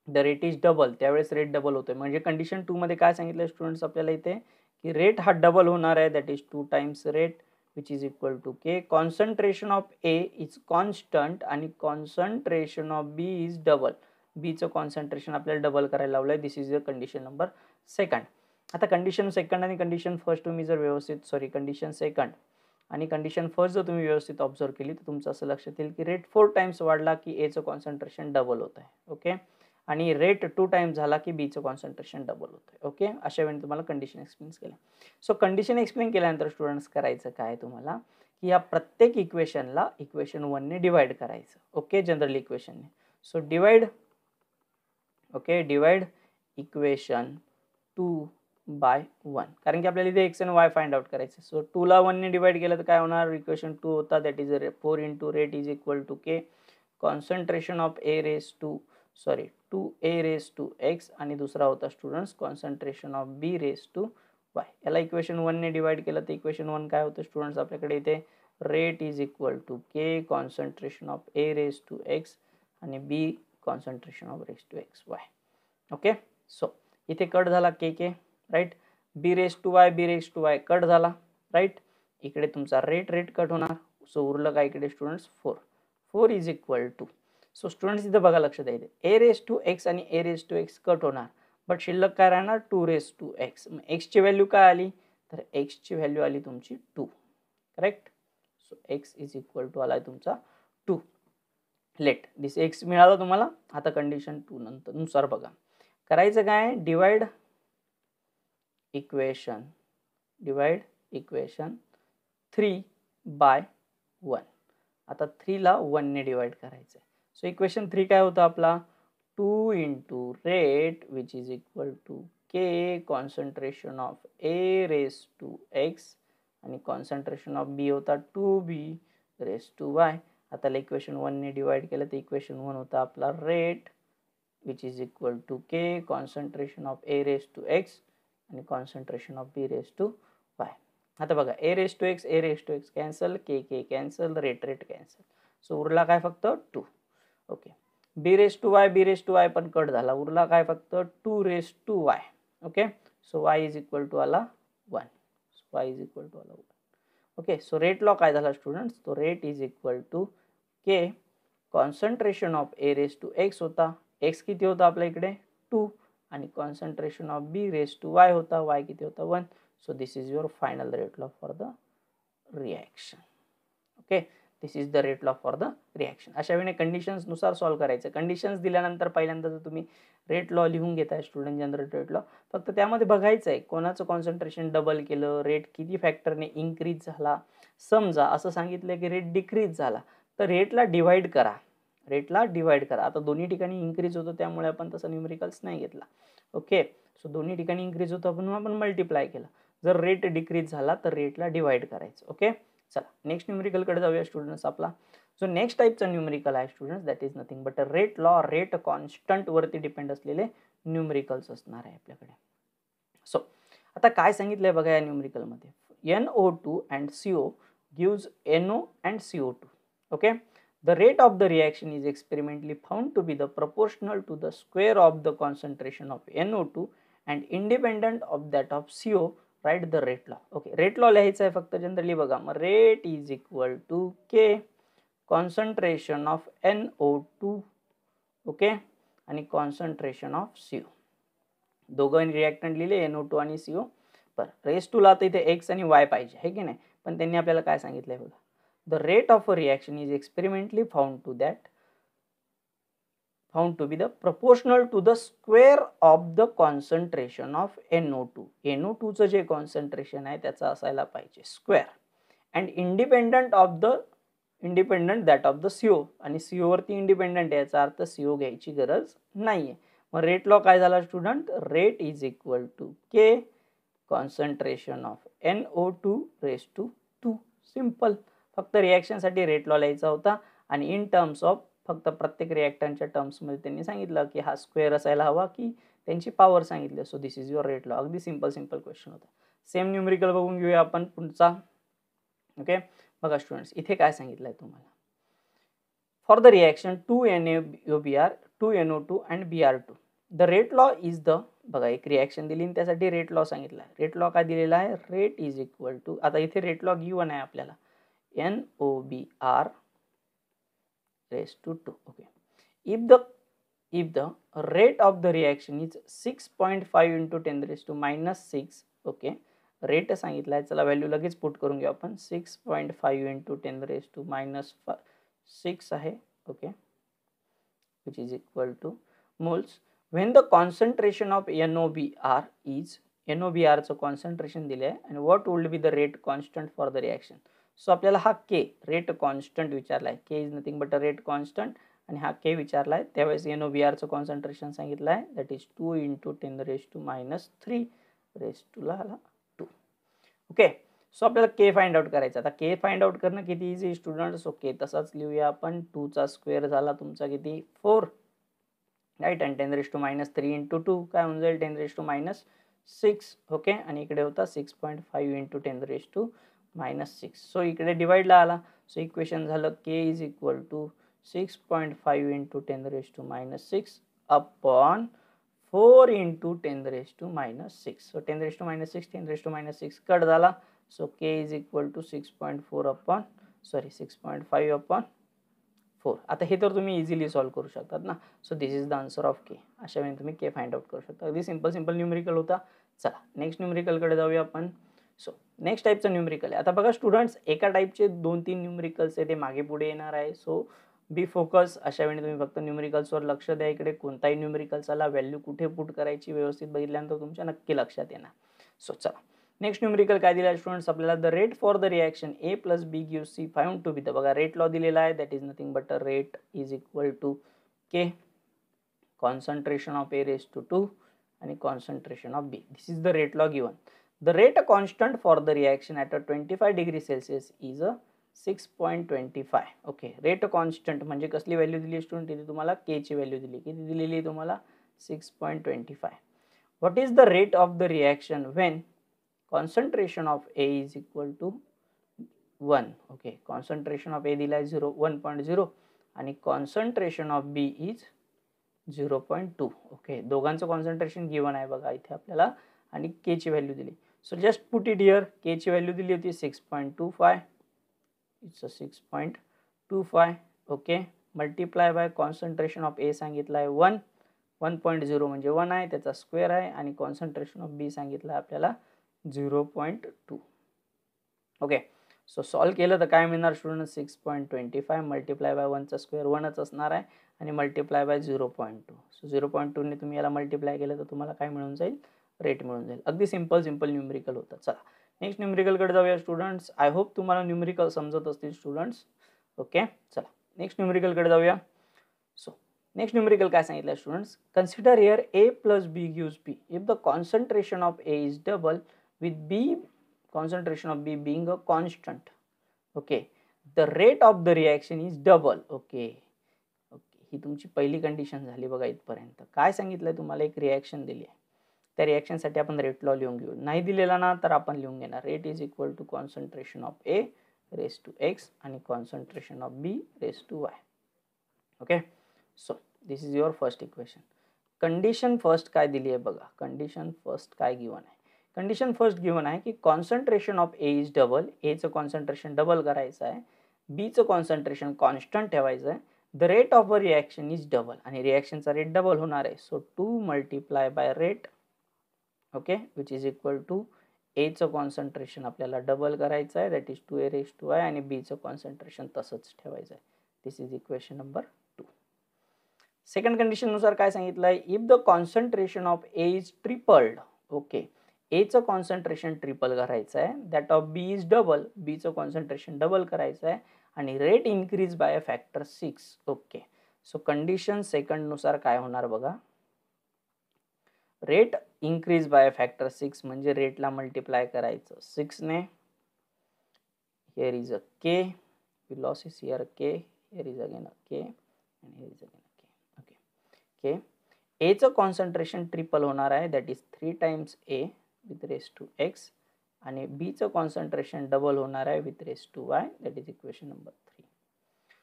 the rate is double. त्यावेळेस रेट डबल होतोय म्हणजे कंडिशन 2 मध्ये काय सांगितलं स्टुडंट्स आपल्याला इथे, की रेट हा डबल होणार आहे, that is 2 times rate which is equal to k. Concentration of A is constant आणि concentration of B is double. B चं कॉन्सन्ट्रेशन आपल्याला डबल करायला लावलंय. This is the condition number second. आता कंडिशन सेकंड आणि condition first तुम्ही जर व्यवस्थित कंडिशन सेकंड आणि कंडिशन फर्स्ट जर तुम्ही व्यवस्थित ऑब्झर्व केली तर तुमचं असं लक्षात येईल की रेट 4 टाइम्स वाढला की ए चं कॉन्सन्ट्रेशन डबल होत आहे. ओके, आणि रेट 2 टाइम्स झाला की बीचं कॉन्सन्ट्रेशन डबल होतं आहे. ओके, अशा वेळी तुम्हाला कंडिशन एक्सप्लेन केलं. सो कंडिशन एक्सप्लेन केल्यानंतर स्टुडंट्स करायचं काय तुम्हाला, की या प्रत्येक इक्वेशनला इक्वेशन 1 ने डिवाइड करायचं. ओके, जनरल इक्वेशनने. So divide, okay, divide equation 2 by 1, कारण की आपल्याला इथे एक्स आणि वाय फाइंड आउट करायचं. सो 2 ला 1 ने डिवाइड केलं तर काय होणार, इक्वेशन 2 होता, that is 4 into rate is equal to K concentration of A raise to 2a raise to x आणि दुसरा होता students concentration of b raise to y. याला इक्वेशन 1 ने डिवाइड केलं तर इक्वेशन 1 काय होतं स्टुडंट्स आपल्याकडे इथे, rate is equal to k concentration of a raise to x आणि b concentration of raise to x y. Okay, so इथे कट झाला k right, b raise to y cut झाला राईट. इकडे तुमचा रेट कट होणार. So उरलं काय इकडे students 4 is equal to. So students इथे बघा लक्षात येते, ए रेस टू एक्स आणि A raise to x cut होणार, बट शिल्लक काय राहणार 2 रेस टू एक्स. एक्सची व्हॅल्यू काय आली, तर एक्सची व्हॅल्यू आली तुमची 2. Correct. So x is equal to आला तुमचा 2. लेट दिस एक्स मिळाला तुम्हाला. आता कंडिशन 2 नुसार बघा करायचं काय, डिवाइड इक्वेशन डिवाइड इक्वेशन 3/1. आता 3 ला 1 ने डिवाइड करायचं आहे. सो इक्वेशन 3 काय होतं आपला 2 into rate which is equal to K concentration of A raise to x आणि कॉन्सन्ट्रेशन ऑफ बी होता 2b रेस टू वाय. आता इक्वेशन 1 ने डिवाइड केलं तर इक्वेशन 1 होता आपला rate which is equal to K concentration of A raise to x आणि concentration of B raise to Y. आता बघा A raise to X cancel, K cancel, rate cancel. So उरला काय फक्त 2. Okay. B raise to y पण cut झाला. उरला काय फक्त 2 raise to y. Okay. So y is equal to आला 1. वाय इज इक्वल टू आला 1. ओके. सो रेट लॉ काय झाला स्टुडंट्स, तो rate is equal to K concentration of A raise to x होता. एक्स किती होता आपल्या इकडे 2 आणि concentration of B raise to y होता. वाय किती होता 1. So this is your final rate law for the reaction. Okay, this is the rate law for the reaction. अशा वेळी कंडिशन्स नुसार सॉल्व्ह करायचं. कंडिशन्स दिल्यानंतर पहिल्यांदा जर तुम्ही रेट लॉ लिहून घेताय स्टुडंट जनरेट रेट लॉ, फक्त त्यामध्ये बघायचं आहे कोणाचं कॉन्सन्ट्रेशन डबल केलं, रेट किती फॅक्टरने इन्क्रीज झाला. समजा असं सांगितलं की रेट डिक्रीज झाला तर रेटला डिवाइड करा. आता दोन्ही ठिकाणी इन्क्रीज होतं त्यामुळे आपण तसं न्यूमेरिकल्स नाही घेतला. ओके. सो दोन्ही ठिकाणी इन्क्रीज होतं म्हणून आपण मल्टिप्लाय केलं. जर रेट डिक्रीज झाला तर रेटला डिवाइड करायचं. ओके. चला नेक्स्ट न्यूमेरिकल कडे जाऊया स्टुडंट्स. आपला जो नेक्स्ट टाईपचा न्यूमेरिकल आहे students that is nothing but rate law, rate constant वरती डिपेंड असलेले न्यूमेरिकल्स असणार आहे आपल्याकडे. सो आता काय सांगितलंय बघा या न्यूमेरिकल मध्ये, NO2 and CO gives NO and CO2. Okay. The rate of the reaction is experimentally found to be the proportional to the square of the concentration of NO2 and independent of that of CO. Write the rate law. Okay, rate law लिहायचं आहे फक्त generally बघा. मग rate is equal to K concentration of NO2 okay आणि concentration of CO. दोघं reactant लिहिले NO2 आणि CO. बरं, रेस टू ला तर इथे एक्स आणि वाय पाहिजे आहे की नाही, पण त्यांनी आपल्याला काय सांगितलंय बघा. The rate of a reaction is experimentally found to be the proportional to the square of the concentration of NO2. NO2 चं जे कॉन्सन्ट्रेशन आहे त्याचा असायला पाहिजे square and independent that of the CO. आणि CO वरती इंडिपेंडंट आहे याचा अर्थ CO घ्यायची गरज नाहीये. मग रेट लॉ काय झाला student, rate is equal to K concentration of NO2 raise to 2. Simple. फक्त रिॲक्शनसाठी रेट लॉ लिहायचा होता आणि इन टर्म्स ऑफ फक्त प्रत्येक रिॲक्टंटच्या टर्म्समध्ये त्यांनी सांगितलं की हा स्क्वेअर असायला हवा की त्यांची पॉवर सांगितली. So this is your rate law. अगदी सिंपल क्वेश्चन होता. सेम न्यूमेरिकल बघून घेऊया आपण पुढचा. ओके. बघा स्टुडंट्स इथे काय सांगितलंय तुम्हाला, for the reaction 2NaBr 2NO2 and Br2 the rate law is the, बघा एक रिॲक्शन दिली त्यासाठी रेट लॉ सांगितला आहे. रेट लॉ काय दिलेला आहे, रेट इज इक्वल टू, आता इथे रेट लॉ गिवन आहे आपल्याला NOBr raised to 2. Okay. If the rate of the reaction is 6.5 into 10 raised to minus 6. Okay. Rate सांगितलाय, चला व्हॅल्यू लगेच पुट करून घेऊ आपण. 6.5 into 10 raised to minus 6 आहे. Okay. which is equal to moles when the concentration of NOBr is, NOBr चं concentration दिले आहे and what would be the rate constant for the reaction. So आपल्याला हा के रेट कॉन्स्टंट विचारलाय. K is nothing but a rate constant आणि हा K विचारलाय. त्यावेळेस NOBr चं कॉन्सन्ट्रेशन सांगितलंय that is 2 into 10 raised to minus 3 raised to ला 2. ओके. सो आपल्याला के फाइंड आउट करायचं. आता के फाइंड आउट करणं किती इझी स्टुडंट्स. ओके तसाच लिहूया आपण. 2 चा स्क्वेअर झाला तुमचा किती 4 right and 10 raised to minus 3 into 2 काय होऊन जाईल 10 raised to minus 6. ओके. आणि इकडे होता 6.5 into 10 raised to minus 6. So इकडे डिवाइडला आला. सो इक्वेशन झालं के is equal to 6.5 into 10 raised to minus 6 upon 4 into 10 raised to minus 6. So 10 raised to minus 6, 10 raised to minus 6 cut झाला. So k is equal to 6.5 upon 4. आता हे तर तुम्ही easily solve करू शकतात ना. So this is the answer of K. अशा वेळी तुम्ही के फाइंड आउट करू शकता. अगदी सिंपल न्यूमेरिकल होता. चला नेक्स्ट न्यूमेरिकलकडे जाऊया आपण. सो नेक्स्ट टाईपचं न्यूमेरिकल आहे. आता बघा स्टुडंट्स एका टाईपचे 2-3 न्यूमेरिकल्स आहे ते मागे पुढे येणार आहे. सो बी फोकस. अशा वेळी तुम्ही फक्त न्यूमेरिकल्सवर लक्ष द्या. इकडे कोणताही न्यूमेरिकल्स आला व्हॅल्यू कुठे पुट करायची व्यवस्थित बघितल्यानंतर तुमच्या नक्की लक्षात येणार. सो चला नेक्स्ट न्यूमेरिकल काय दिलं आहे स्टुडंट्स आपल्याला, the rate for the reaction A + B gives C found to be. तर बघा रेट लॉ दिलेला आहे, that is nothing but a rate is equal to K concentration of A raised to 2 आणि concentration of B. This is the rate law given. The rate constant for the reaction at 25 degree Celsius is 6.25. Okay, rate constant म्हणजे कसली value दिली student, इथे तुम्हाला K ची value दिली. किती दिलेली तुम्हाला 6.25. What is the rate of the reaction when concentration of A is equal to 1. Okay, concentration of A दिला आहे 1.0 आणि concentration of B is 0.2. Okay, दोघांचं कॉन्सन्ट्रेशन गिवन आहे बघा इथे आपल्याला आणि K ची व्हॅल्यू दिली. So just put it here. K ची व्हॅल्यू दिली होती 6.25. It's 6.25. Okay, multiply by concentration of A सांगितलं आहे 1. 1.0 म्हणजे 1 आहे, त्याचा स्क्वेअर आहे आणि कॉन्सन्ट्रेशन ऑफ B सांगितलं आहे आपल्याला 0.2. ओके, सो सॉल्व केलं तर काय मिळणार स्टुडंट, 6.25 मल्टिप्लाय बाय 1चा स्क्वेअर 1च असणार आहे आणि मल्टिप्लाय बाय 0.2. सो 0.2 ने तुम्ही याला मल्टिप्लाय केलं तर तुम्हाला काय मिळून जाईल, रेट मिळून जाईल. अगदी सिंपल न्यूमेरिकल होतं. चला नेक्स्ट न्यूमेरिकलकडे जाऊया स्टुडंट्स. आय होप तुम्हाला न्यूमेरिकल समजत असतील स्टुडंट्स. ओके, चला नेक्स्ट न्यूमेरिकलकडे जाऊया. सो नेक्स्ट न्यूमेरिकल काय सांगितलं students, consider here A + B gives B if the concentration of A is double with B concentration of B being a constant. Okay, the rate of the reaction is double. Okay, ही तुमची पहिली condition झाली बघा इथपर्यंत. काय सांगितलंय तुम्हाला, एक reaction दिली आहे, त्या रिॲक्शन साठी आपण रेट लॉ लिहून घेऊ. नाही दिलेला ना तर आपण लिहून घेणार rate is equal to concentration of A raised to X आणि concentration of B raised to Y. Okay, so this is your first equation. Condition first काय दिली आहे बघा, कंडिशन फर्स्ट काय गिवन आहे, कंडिशन फर्स्ट गिवन आहे की concentration of A is double. Aचं कॉन्सन्ट्रेशन डबल करायचं आहे, Bचं कॉन्सन्ट्रेशन कॉन्स्टंट ठेवायचं आहे, the rate of a reaction is double आणि रिॲक्शनचा रेट डबल होणार आहे. So 2 multiply by rate, okay, which is equal to Aचं कॉन्सन्ट्रेशन आपल्याला डबल करायचं आहे, that is 2A raised to Y आणि Bचं कॉन्सन्ट्रेशन तसंच ठेवायचं आहे. This is equation number 2. Second condition नुसार काय सांगितलं आहे, if the concentration of A is tripled. Okay, Aचं कॉन्सन्ट्रेशन ट्रिपल करायचं आहे, that of B is double, Bचं कॉन्सन्ट्रेशन डबल करायचं आहे आणि rate increase by a factor 6. Okay, so condition second नुसार काय होणार बघा, रेट इन्क्रीज बाय फॅक्टर 6 म्हणजे रेटला मल्टिप्लाय करायचं 6 ने. Here is a K, we loss is here K, here is again a K and here is again a K. Okay, K. Aचं concentration triple होणार आहे, that is 3 times A with raised to X आणि Bचं concentration double होणार आहे with raised to Y, that is equation number 3.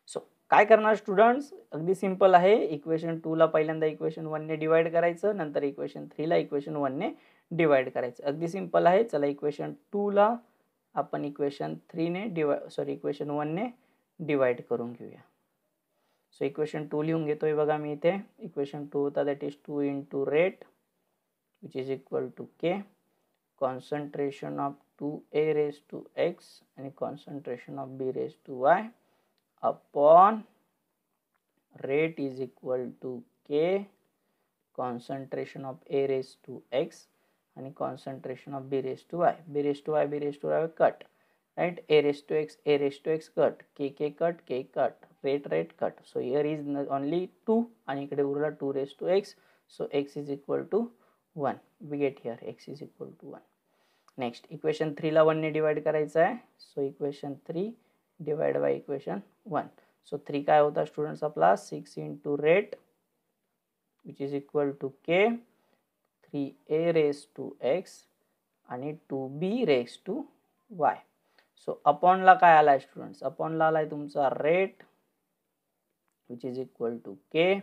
So काय करणार students, अगदी simple आहे. इक्वेशन 2 ला पहिल्यांदा इक्वेशन 1 ने डिवाइड करायचं, नंतर इक्वेशन 3 ला इक्वेशन 1 ने डिवाइड करायचं. अगदी सिंपल आहे. चला इक्वेशन 2 ला आपण इक्वेशन 3 ने इक्वेशन 1 ने डिवाइड करून घेऊया. सो इक्वेशन 2 लिहून घेतोय बघा मी इथे. इक्वेशन 2 होता that is 2 into rate which is equal to K concentration of 2A raised to X आणि concentration of B raised to Y upon rate is equal to K concentration of A raised to X and concentration of B raised to Y. B raised to Y cut, right? A raised to X cut, K cut, rate cut. So here is only 2 and इकडे उरला 2 raised to X. So X is equal to 1. We get here X is equal to 1. Next equation 3 ला 1 ने divide करायचं आहे. So equation 3 divide by equation 1. So 3 काय होता students आपला 6 into rate which is equal to K 3A raised to X आणि 2B raised to Y. So अपॉनला काय आलाय स्टुडंट्स, अपॉनला आलाय तुमचा rate which is equal to K,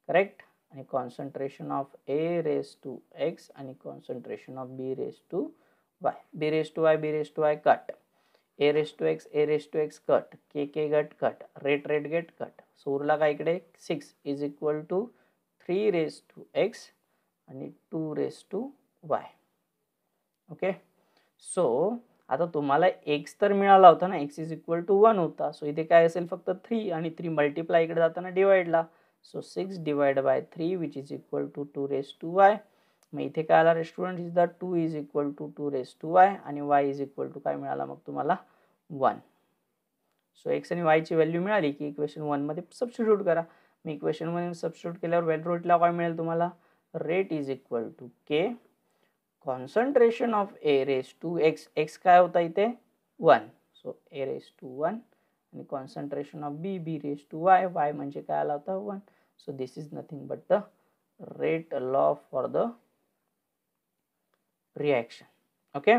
correct, आणि concentration of A raised to X आणि concentration of B raised to Y. B raised to Y cut, A raised to X cut, K cut, rate get cut. So उरला काय इकडे 6 is equal to 3 raised to X आणि 2 raised to Y. Okay, so आता तुम्हाला X तर मिळाला होता ना, X is equal to 1 होता. सो इथे काय असेल फक्त 3 आणि 3 मल्टिप्लाय इकडे जाताना डिवाइडला. So 6 divided by 3 which is equal to 2 raised to Y मग इथे काय आला student is the 2 is equal to 2 raise to y आणि वाय इज इक्वल टू काय मिळाला मग तुम्हाला 1. सो एक्स आणि वाय ची व्हॅल्यू मिळाली की इक्वेशन 1 मध्ये सबस्टिट्यूट करा. मग इक्वेशन 1 सबस्टिट्यूट केल्यावर व्हॅल्यू काय मिळेल तुम्हाला rate is equal to K concentration of A raise to x, x काय होता इथे 1, सो ए रेस टू 1 आणि concentration of B, B raise to y, y म्हणजे काय आला होता 1. So this is nothing but the rate law for the reaction. Okay,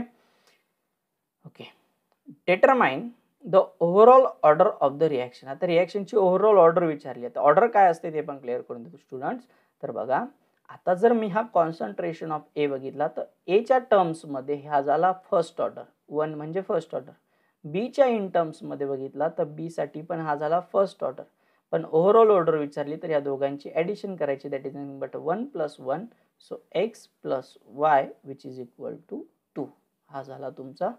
determine the overall order of the reaction. आता reaction ची overall order विचारली आहे. Order काय असते ते पण क्लिअर करून देतो स्टुडंट्स. तर बघा आता जर मी हा कॉन्सन्ट्रेशन ऑफ ए बघितला तर ए च्या टर्म्स मध्ये हा झाला फर्स्ट ऑर्डर, 1 म्हणजे फर्स्ट ऑर्डर. बी च्या इन टर्म्स मध्ये बघितला तर बी साठी पण हा झाला फर्स्ट ऑर्डर. पण ओव्हरऑल ऑर्डर विचारली तर या दोघांची ॲडिशन करायची, that is nothing but 1 + 1, so x plus y which is equal to 2. हा झाला तुमचा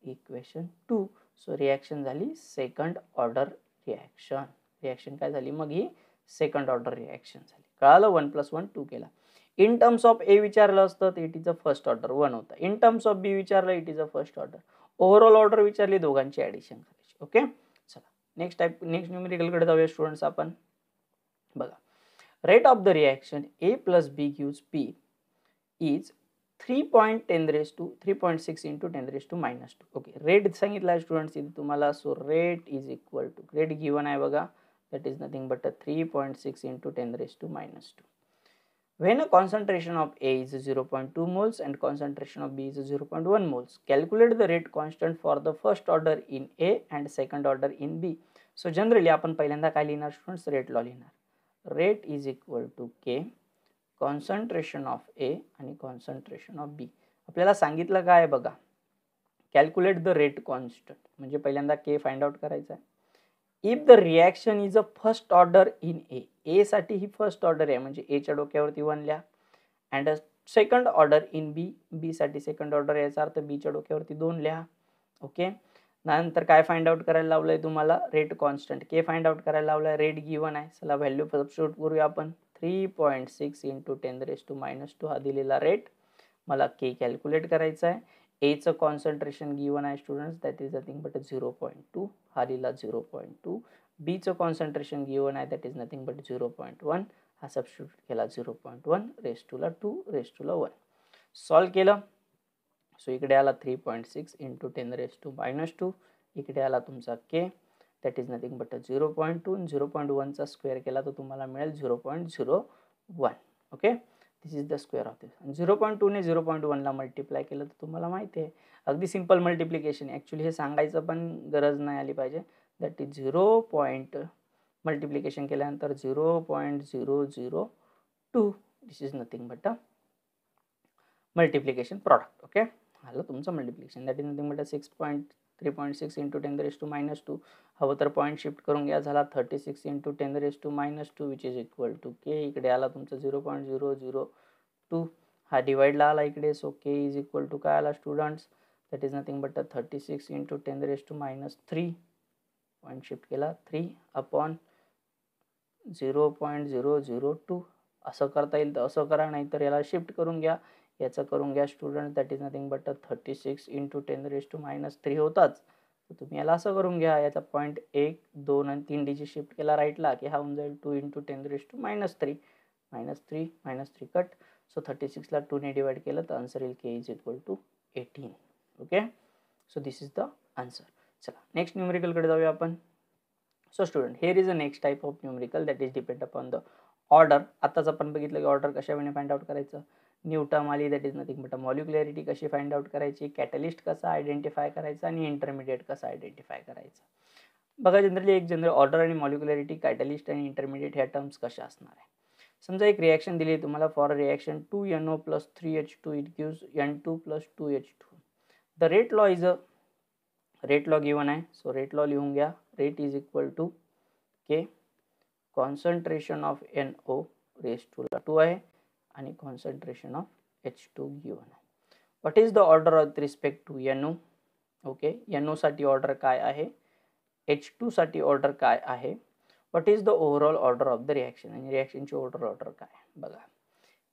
इक्वेशन 2. सो रिॲक्शन झाली सेकंड ऑर्डर रिॲक्शन. रिॲक्शन काय झाली मग ही सेकंड ऑर्डर रिॲक्शन झाली. कळालं, 1 + 1 2 केला. इन टर्म्स ऑफ ए विचारलं असतं तर it is a first order 1 होता. इन टर्म्स ऑफ बी विचारलं it is a first order. Overall order विचारली दोघांची ॲडिशन करायची. ओके, चला नेक्स्ट न्यूमेरिकल कडे जाऊया स्टुडंट्स आपण. बघा rate of the reaction A plus B gives P is 3.6 into 10⁻². Okay, rate सांगितला आहे स्टुडंट्स इथे तुम्हाला. So rate is equal to, rate given आहे बघा, that is nothing but 3.6 into 10⁻². When a concentration of A is 0.2 moles and concentration of B is 0.1 moles, calculate the rate constant for the first order in A and second order in B. So generally आपण पहिल्यांदा काय लिहिणार students, rate law लिहिणार. Rate is equal to K concentration of A आणि concentration of बी. आपल्याला सांगितलं काय बघा, कॅल्क्युलेट द रेट कॉन्स्टंट, म्हणजे पहिल्यांदा के फाइंड आउट करायचा आहे. If the reaction is a first order in A, A साठी ही फर्स्ट ऑर्डर आहे म्हणजे ए च्या डोक्यावरती 1 लिहा. And second order in B, बी साठी सेकंड ऑर्डर याचा अर्थ बी च्या डोक्यावरती 2 लिहा. ओके, नंतर काय फाइंड आउट करायला लावलंय तुम्हाला, रेट कॉन्स्टंट के फाइंड आउट करायला लावलाय. रेट गिवन आहे, चला व्हॅल्यू सबस्टिट्यूट करूया आपण. 3.6 into 10⁻² हा दिलेला रेट, मला के कॅल्क्युलेट करायचा आहे. ए चं कॉन्सन्ट्रेशन गिवन आहे students, that is nothing but 0.2, हा दिला 0.2. बी चं कॉन्सन्ट्रेशन गिवन आहे, दॅट इज नथिंग बट 0.1, हा सबस्टिट्यूट केला 0.1 रेस टू ला 2 रेस टू ला 1. सॉल्व केलं, सो इकडे आला 3.6 into 10⁻². इकडे आला तुमचा K, that is nothing but 0.2. 0.1 चा स्क्वेअर केला तर तुम्हाला मिळेल 0.01. Okay, this is the square of this. 0.2 ने 0.1 ला मल्टिप्लाय केलं तर तुम्हाला माहिती आहे अगदी सिंपल मल्टिप्लिकेशन. ॲक्च्युली हे सांगायचं पण गरज नाही आली पाहिजे. That is 0. मल्टिप्लिकेशन केल्यानंतर 0.002. This is nothing but a multiplication product. Okay, आलं तुमचं multiplication, that is nothing but 3.6 into 10⁻². हवं तर पॉईंट शिफ्ट करून घ्या, झाला 36 into 10⁻² which is equal to K. इकडे आला तुमचा 0.002, हा डिवाइडला आला इकडे. So K is equal to काय आला students, that is nothing but 36 into 10⁻³ point shift केला 3 अपॉन 0.002. असं करता येईल तर असं करा, नाहीतर याला शिफ्ट करून घ्या, याचं करून घ्या student, that is nothing but 36 into 10⁻³ होताच. तर तुम्ही याला असं करून घ्या, याचा पॉईंट 1 2 आणि 3 डिजिट शिफ्ट केला राईटला की हा होऊन जाईल 2 into 10⁻³ -3 कट. सो 36 ला 2 ने डिवाइड केलं तर आन्सर येईल K is equal to 18. Okay, so this is the answer. चला नेक्स्ट न्यूमेरिकल कडे जाऊया आपण. So student, here is a next type of numerical that is depend upon the order. आताच आपण बघितलं की ऑर्डर कशाने फाइंड आउट करायचं. न्यू टर्म आली, that is nothing but molecularity कशी फाइंड आउट करायची, कॅटलिस्ट कसा आयडेंटिफाय करायचा आणि इंटरमिडिएट कसा आयडेंटिफाय करायचा. बघा जनरली एक जनरल ऑर्डर आणि मॉलिक्युलॅरिटी, कॅटलिस्ट आणि इंटरमिडिएट ह्या टर्म्स कशा असणार आहे. समजा एक रिॲक्शन दिली तुम्हाला, for reaction 2NO + 3H2 it gives N2 + 2H2. The rate law is a, rate law given आहे. सो रेट लॉ लिहून घ्या. Rate is equal to K concentration of NO raise to ला 2 आहे आणि कॉन्सन्ट्रेशन ऑफ H2 गिवन आहे. What is the order with respect to NO. Okay, NO साठी order काय आहे, H2 साठी ऑर्डर काय आहे, what is the overall order of the reaction, आणि रिॲक्शनची ओव्हरऑल ऑर्डर काय आहे. बघा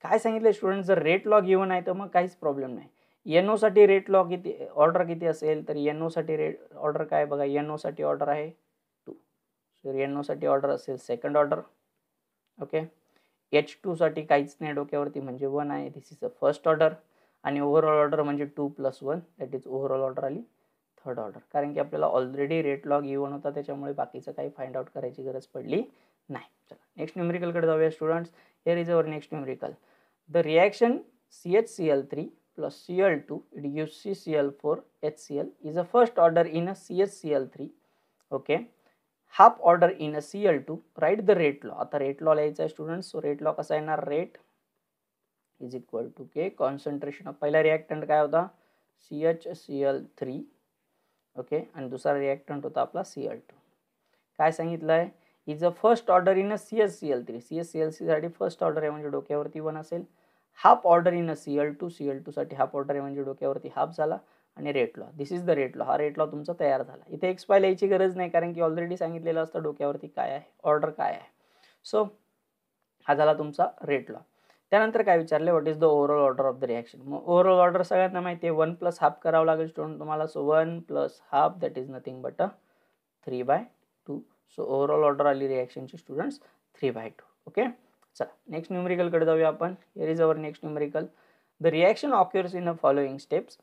काय सांगितलं स्टुडंट, जर रेट लॉ गिवन आहे तर मग काहीच प्रॉब्लेम नाही. NO साठी रेट लॉ किती, ऑर्डर किती असेल, तर NO साठी रेट ऑर्डर काय बघा, NO साठी ऑर्डर आहे 2. सो NO साठी ऑर्डर असेल सेकंड ऑर्डर. ओके, H2 साठी काहीच नाही डोक्यावरती म्हणजे 1 आहे, this is a first order. आणि ओव्हरऑल ऑर्डर म्हणजे 2 + 1 दॅट इज ओव्हरऑल ऑर्डर आली थर्ड ऑर्डर. कारण की आपल्याला ऑलरेडी रेट लॉ गिवन होता, त्याच्यामुळे बाकीचं काही फाइंड आउट करायची गरज पडली नाही. चला नेक्स्ट न्यूमेरिकलकडे जाऊया students. Here is our next numerical. The reaction CHCl3 plus Cl2 it gives CCl4 HCl is a first order in a CHCl3. okay, half order in a Cl2. write the rate law. आता rate law लिहायचा आहे students. So rate law कसा येणार, rate is equal to K concentration of, पहिला reactant काय होता CHCl3. Okay, आणि दुसरा रिॲक्टंट होता आपला Cl2. काय सांगितलं आहे, is a first order in a CHCl3. CHCl3 साठी फर्स्ट ऑर्डर आहे म्हणजे डोक्यावरती 1 असेल. Half order in a Cl2. Cl2 साठी हाफ ऑर्डर आहे म्हणजे डोक्यावरती हाफ झाला. आणि rate law, this is the rate law. हा रेट लॉ तुमचा तयार झाला. इथे एक्सपाय लिहायची गरज नाही, कारण की ऑलरेडी सांगितलेलं असतं डोक्यावरती काय आहे, ऑर्डर काय आहे. सो हा झाला तुमचा रेट लॉ. त्यानंतर काय विचारले, what is the overall order of the reaction. मग ओव्हरऑल ऑर्डर सगळ्यांना माहिती आहे, 1 + हाफ करावं लागेल स्टुडंट तुम्हाला. So 1 + half that is nothing but 3/2. So overall order आली रिॲक्शनची स्टुडंट्स 3/2. ओके, चला नेक्स्ट न्यूमेरिकलकडे जाऊया आपण. Here is our next numerical. The reaction occurs in the following steps.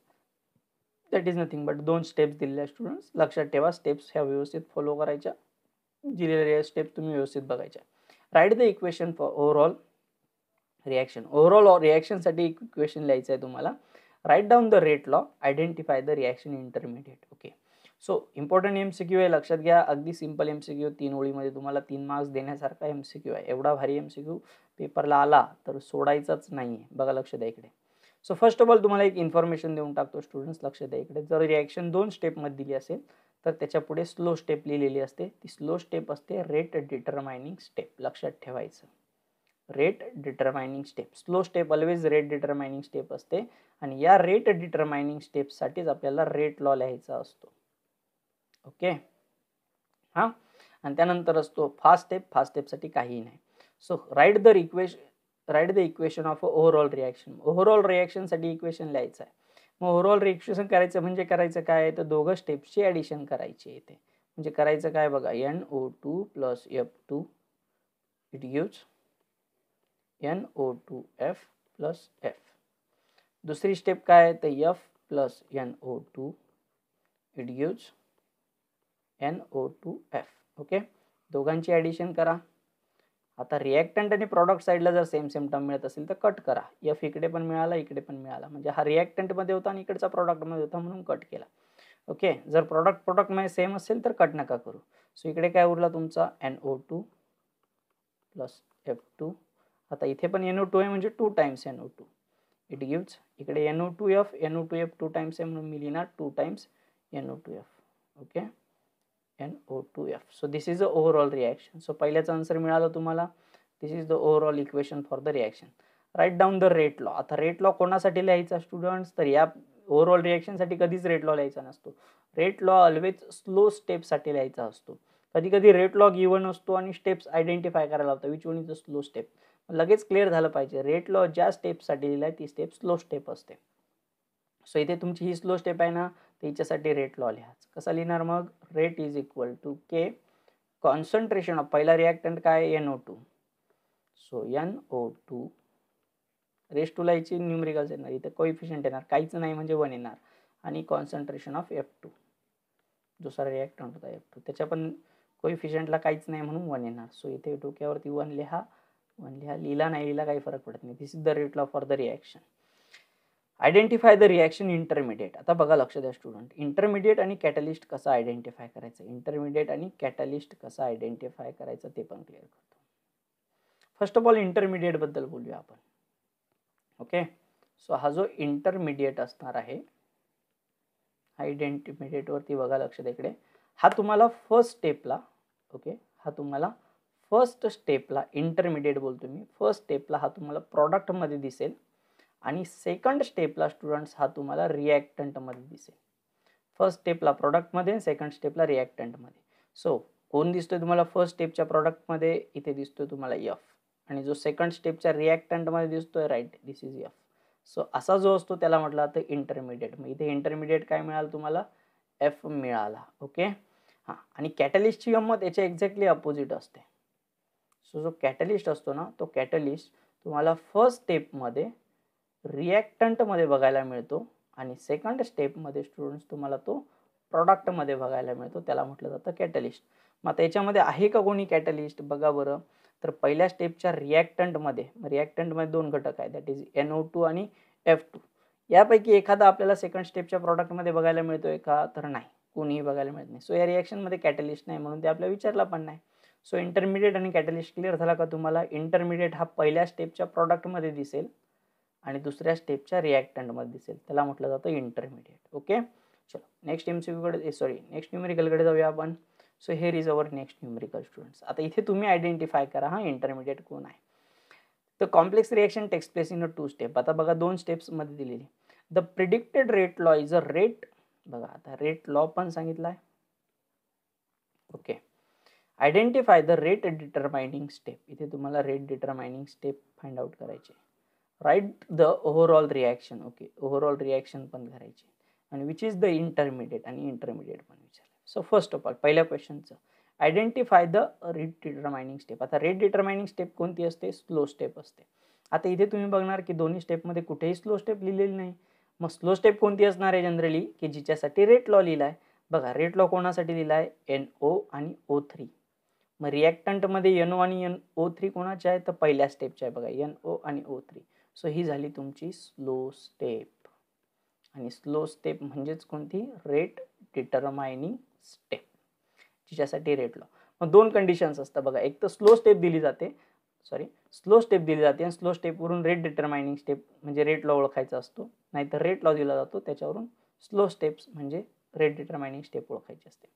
That is nothing but 2 steps दिलेल्या स्टुडंट्स. लक्षात ठेवा, स्टेप्स ह्या व्यवस्थित फॉलो करायच्या, दिलेल्या स्टेप तुम्ही व्यवस्थित बघायच्या. Write the equation for overall reaction. Overall रिॲक्शनसाठी इक्वेशन लिहायचं आहे तुम्हाला. Write down the rate law, identify the reaction intermediate. Okay, so important MCQ आहे, लक्षात घ्या. अगदी सिंपल MCQ, 3 ओळीमध्ये तुम्हाला 3 मार्क्स देण्यासारखा MCQ आहे. एवढा भारी MCQ पेपरला आला तर सोडायचाच नाही आहे. बघा, लक्ष द्या इकडे. सो फर्स्ट ऑफ ऑल तुम्हाला एक इन्फॉर्मेशन देऊन टाकतो स्टुडंट्स, लक्ष द्या इकडे. जर रिॲक्शन 2 स्टेपमध्ये दिली असेल तर त्याच्या पुढे स्लो स्टेप लिहिलेली असते. ती स्लो स्टेप असते रेट डिटरमाइनिंग स्टेप. लक्षात ठेवायचं, rate determining step. Slow step always rate determining step असते. आणि या रेट डिटरमाइनिंग स्टेपसाठीच आपल्याला रेट लॉ लिहायचा असतो. ओके, हां. आणि त्यानंतर असतो फास्ट स्टेप. फास्ट स्टेपसाठी काहीही नाही. So write the equation of overall reaction. Overall रिॲक्शनसाठी इक्वेशन लिहायचं आहे. मग ओव्हरऑल रिॲक्शन करायचं म्हणजे करायचं काय, तर दोघं स्टेप्सची ॲडिशन करायची येते. म्हणजे करायचं काय बघा, NO2 + F2 it gives NO2F + F. दुसरी स्टेप काय, तर F + NO2 it gives NO2F. Okay, दोघांची ॲडिशन करा. आता रिॲक्टंट आणि प्रॉडक्ट साईडला जर सेम टर्म मिळत असेल तर कट करा. F इकडे पण मिळाला, इकडे पण मिळाला, म्हणजे हा रिॲक्टंटमध्ये होता आणि इकडचा प्रॉडक्टमध्ये होता म्हणून कट केला. ओके, जर प्रॉडक्टमध्ये सेम असेल तर कट नका करू. सो इकडे काय उरला तुमचा NO2 + F2. आता इथे पण NO2 आहे म्हणजे 2 टाइम्स NO2 इट गिव्स, इकडे NO2F 2 टाइम्स आहे म्हणून मी लिहिणार 2 times NO2F. Okay, NO2F. So this is the overall reaction. So पहिल्याचं आन्सर मिळालं तुम्हाला. This is the overall equation for the reaction. Write down the rate law. आता rate law कोणासाठी लिहायचा स्टुडंट्स, तर या ओव्हरऑल रिॲक्शनसाठी कधीच रेट लॉ लिहायचा नसतो. रेट लॉ ऑलवेज स्लो स्टेपसाठी लिहायचा असतो. कधी कधी रेट लॉ गिवन असतो आणि स्टेप्स आयडेंटिफाय करायला होतं, which one is the slow step. लगेच क्लिअर झालं पाहिजे, रेट लॉ ज्या स्टेपसाठी लिहिला ती स्टेप स्लो स्टेप असते. सो इथे तुमची ही स्लो स्टेप आहे ना, तर हिच्यासाठी रेट लॉ लिहा. कसा लिहिणार मग, rate is equal to K concentration of, पहिला रिॲक्टंट काय NO2. So NO2 raise to लायची न्यूमरिकल्स येणार, इथे कोइफिशियंट येणार काहीच नाही म्हणजे 1 येणार. आणि कॉन्सन्ट्रेशन ऑफ F2, दुसरा रिॲक्टंट होता F2, त्याच्या पण कोइफिशियंटला काहीच नाही म्हणून 1 येणार. सो इथे डोक्यावरती 1 लिहा, लिहिला नाही लिहिला काही फरक पडत नाही. This is the rate law for the reaction. Identify the reaction intermediate. आता बघा, लक्ष द्या स्टुडंट, इंटरमिडिएट आणि कॅटलिस्ट कसं आयडेंटिफाय करायचं, इंटरमिडिएट आणि कॅटलिस्ट कसं आयडेंटिफाय करायचं ते पण क्लिअर करतो. फर्स्ट ऑफ ऑल इंटरमिडिएट बद्दल बोलूया आपण. ओके, सो हा जो इंटरमिडिएट असणार आहे, हा इंटरमिडिएट वरती बघा, लक्ष द्या इकडे. हा तुम्हाला फर्स्ट स्टेपला, ओके, हा तुम्हाला फर्स्ट स्टेपला इंटरमिडिएट बोलतो मी. फर्स्ट स्टेपला हा तुम्हाला प्रॉडक्टमध्ये दिसेल आणि सेकंड स्टेपला स्टुडंट्स हा तुम्हाला रिॲक्टंटमध्ये दिसेल. फर्स्ट स्टेपला प्रॉडक्टमध्ये, सेकंड स्टेपला रिॲक्टंटमध्ये. सो कोण दिसतोय तुम्हाला फर्स्ट स्टेपच्या प्रॉडक्टमध्ये, इथे दिसतोय तुम्हाला F. आणि जो सेकंड स्टेपच्या रिॲक्टंटमध्ये दिसतोय right, this is F. So असा जो असतो त्याला म्हटलं जातं इंटरमिडिएट. मग इथे इंटरमिडिएट काय मिळालं तुम्हाला, एफ मिळाला. ओके हां, आणि कॅटलिस्टची गंमत याच्या एक्झॅक्टली अपोजिट असते. सो जो कॅटलिस्ट असतो ना, तो कॅटलिस्ट तुम्हाला फर्स्ट स्टेपमध्ये रिॲक्टंटमध्ये बघायला मिळतो आणि सेकंड स्टेपमध्ये स्टुडंट्स तुम्हाला तो प्रॉडक्टमध्ये बघायला मिळतो. त्याला म्हटलं जातं कॅटलिस्ट. मग त्याच्यामध्ये आहे का कोणी कॅटलिस्ट बघा बरं. तर पहिल्या स्टेपच्या रिॲक्टंटमध्ये दोन घटक आहेत, दॅट इज NO2 आणि F2. यापैकी एखादा आपल्याला सेकंड स्टेपच्या प्रॉडक्टमध्ये बघायला मिळतोय का, तर नाही, कोणीही बघायला मिळत नाही. सो या रिॲक्शनमध्ये कॅटलिस्ट नाही म्हणून ते आपल्याला विचारला पण नाही. सो इंटरमिडिएट आणि कॅटलिस्ट क्लिअर झाला का तुम्हाला. इंटरमिडिएट हा पहिल्या स्टेपच्या प्रॉडक्टमध्ये दिसेल आणि दुसऱ्या स्टेपच्या रिॲक्टंटमध्ये दिसेल, त्याला म्हटलं जातं इंटरमिडिएट. ओके चलो नेक्स्ट नेक्स्ट न्यूमेरिकलकडे जाऊया आपण. So here is our next numerical students. आता इथे तुम्ही आयडेंटिफाय करा हा इंटरमिडिएट कोण आहे. The complex reaction takes place in a 2 step. आता बघा 2 स्टेप्समध्ये दिलेली. The predicted rate law is a rate. बघा आता रेट लॉ पण सांगितला आहे. Okay identify the rate determining step. इथे तुम्हाला rate determining step find out करायचे. Right the overall reaction. Okay overall reaction पण करायची आणि विच इज द इंटरमिडिएट आणि इंटरमिडिएट पण विचारलं. सो फर्स्ट ऑफ ऑल पहिल्या क्वेश्चनचं identify the rate determining step. आता रेट डिटरमाइनिंग स्टेप कोणती असते, स्लो स्टेप असते. आता इथे तुम्ही बघणार की दोन्ही स्टेपमध्ये कुठेही स्लो स्टेप लिहिलेली नाही. मग स्लो स्टेप कोणती असणार आहे जनरली, की जिच्यासाठी रेट लॉ लिहिलाय. बघा रेट लॉ कोणासाठी लिहिलाय, NO आणि O3. मग रिॲक्टंटमध्ये NO आणि NO3 कोणाचे आहे, तर पहिल्या स्टेपचे आहे. बघा NO आणि O3. सो ही झाली तुमची स्लो स्टेप. आणि स्लो स्टेप म्हणजेच कोणती, रेट डिटरमाइनिंग स्टेप, जिच्यासाठी रेट लॉ. मग दोन कंडिशन्स असतात बघा. एक तर स्लो स्टेप दिली जाते आणि स्लो स्टेपवरून रेट डिटरमाइनिंग स्टेप म्हणजे रेट लॉ ओळखायचा असतो. नाहीतर रेट लॉ दिला जातो त्याच्यावरून स्लो स्टेप्स म्हणजे रेट डिटरमाइनिंग स्टेप ओळखायची असते.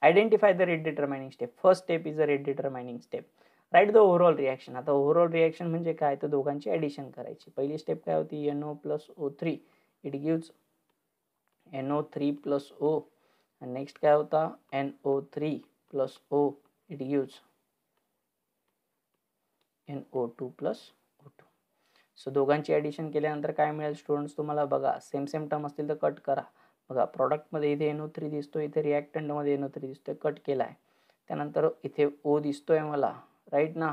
Identify the rate determining step. First step is a rate determining step. Right the overall reaction. आता ओव्हरऑल रिॲक्शन म्हणजे काय, तर दोघांची ॲडिशन करायची. पहिली स्टेप काय होती, NO + O3 it gives NO3 + O. आणि नेक्स्ट काय होता, NO3 + O it gives NO2 + O2. So दोघांची ॲडिशन केल्यानंतर काय मिळेल स्टुडंट्स तुम्हाला. बघा सेम टर्म असतील तर कट करा. बघा प्रॉडक्टमध्ये इथे NO3 दिसतोय, इथे रिॲक्टंटमध्ये NO3 दिसतोय, कट केला आहे. त्यानंतर इथे O दिसतोय मला, राईट ना,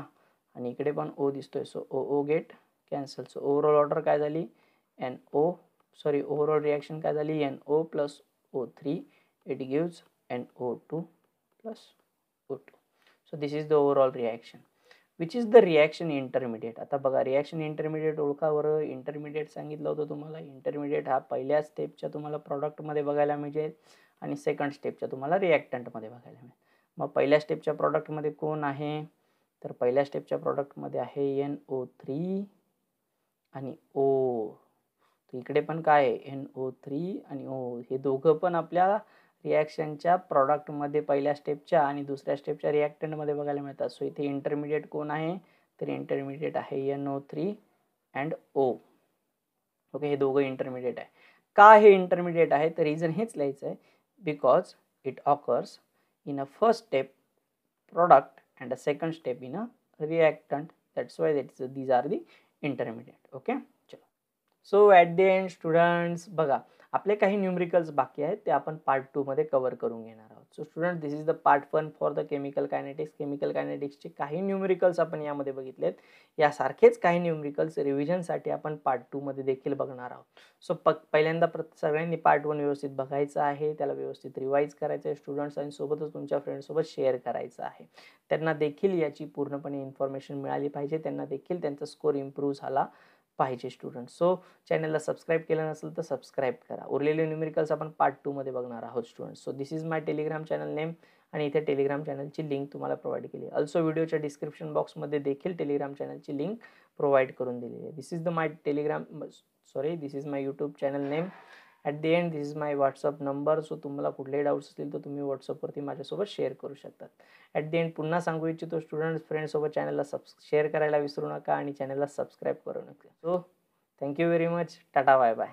आणि इकडे पण O दिसतोय. So O get cancel. So overall order काय झाली, ओव्हरऑल रिॲक्शन काय झाली, NO + O3 it gives NO2 + O2. So this is the overall reaction. Which is the reaction intermediate. आता बघा रिॲक्शन इंटरमिडिएट ओळखा बरं. इंटरमिडिएट सांगितलं होतं तुम्हाला. इंटरमिडिएट हा पहिल्या स्टेपच्या तुम्हाला प्रॉडक्टमध्ये बघायला मिळेल आणि सेकंड स्टेपच्या तुम्हाला रिॲक्टंटमध्ये बघायला मिळेल. मग पहिल्या स्टेपच्या प्रॉडक्टमध्ये कोण आहे, तर पहिल्या स्टेपच्या प्रॉडक्टमध्ये आहे NO3 आणि O. तर इकडे पण काय आहे, NO3 आणि O. हे दोघं पण आपल्या रिॲक्शनच्या प्रॉडक्टमध्ये पहिल्या स्टेपच्या आणि दुसऱ्या स्टेपच्या रिॲक्टंटमध्ये बघायला मिळतात. सो इथे इंटरमिडिएट कोण आहे, तर इंटरमिडिएट आहे NO3 अँड O. ओके हे दोघं इंटरमिडिएट आहे. का हे इंटरमिडिएट आहे, तर रिझन हेच लिहायचं आहे, because it occurs in a first step product and a second step in a reactant. That's why these are the intermediate. Okay चलो. So at the end students बघा आपले काही न्यूमरिकल्स बाकी आहेत ते आपण पार्ट 2 मध्ये कव्हर करून घेणार आहोत. So student this is the part 1 for the chemical kinetics. Chemical कायनेटिक्सचे काही न्यूमरिकल्स आपण यामध्ये बघितलेत. यासारखेच काही न्यूमरिकल्स रिव्हिजनसाठी आपण पार्ट 2 मध्ये देखील बघणार आहोत. सो पहिल्यांदा सगळ्यांनी पार्ट 1 व्यवस्थित बघायचं आहे, त्याला व्यवस्थित रिवाईज करायचं आहे स्टुडंट्स, आणि सोबतच तुमच्या फ्रेंड्ससोबत शेअर करायचं आहे. त्यांना देखील याची पूर्णपणे इन्फॉर्मेशन मिळाली पाहिजे, त्यांना देखील त्यांचा स्कोर इम्प्रूव्ह झाला पाहिजे स्टुडंट. सो चॅनलला सबस्क्राईब केलं नसेल तर सबस्क्राईब करा. उरलेले न्यूमेरिकल्स आपण पार्ट 2 मध्ये बघणार आहोत student. So this is my Telegram channel name आणि इथे टेलिग्राम चॅनलची लिंक तुम्हाला प्रोव्हाइड केली आहे. ऑल्सो व्हिडिओच्या डिस्क्रिप्शन बॉक्समध्ये देखील टेलिग्राम चॅनलची लिंक प्रोव्हाइड करून दिलेली आहे. This is my YouTube channel name. At the end this is my WhatsApp number. So तुम्हाला कुठलेही डाऊट्स असतील तर तुम्ही व्हॉट्सअपवरती माझ्यासोबत शेअर करू शकतात. ॲट द एंड पुन्हा सांगू इच्छितो स्टुडंट्स, फ्रेंड्ससोबत चॅनलला शेअर करायला विसरू नका आणि चॅनलला सबस्क्राईब करू नका. So thank you very much. Tata bye bye.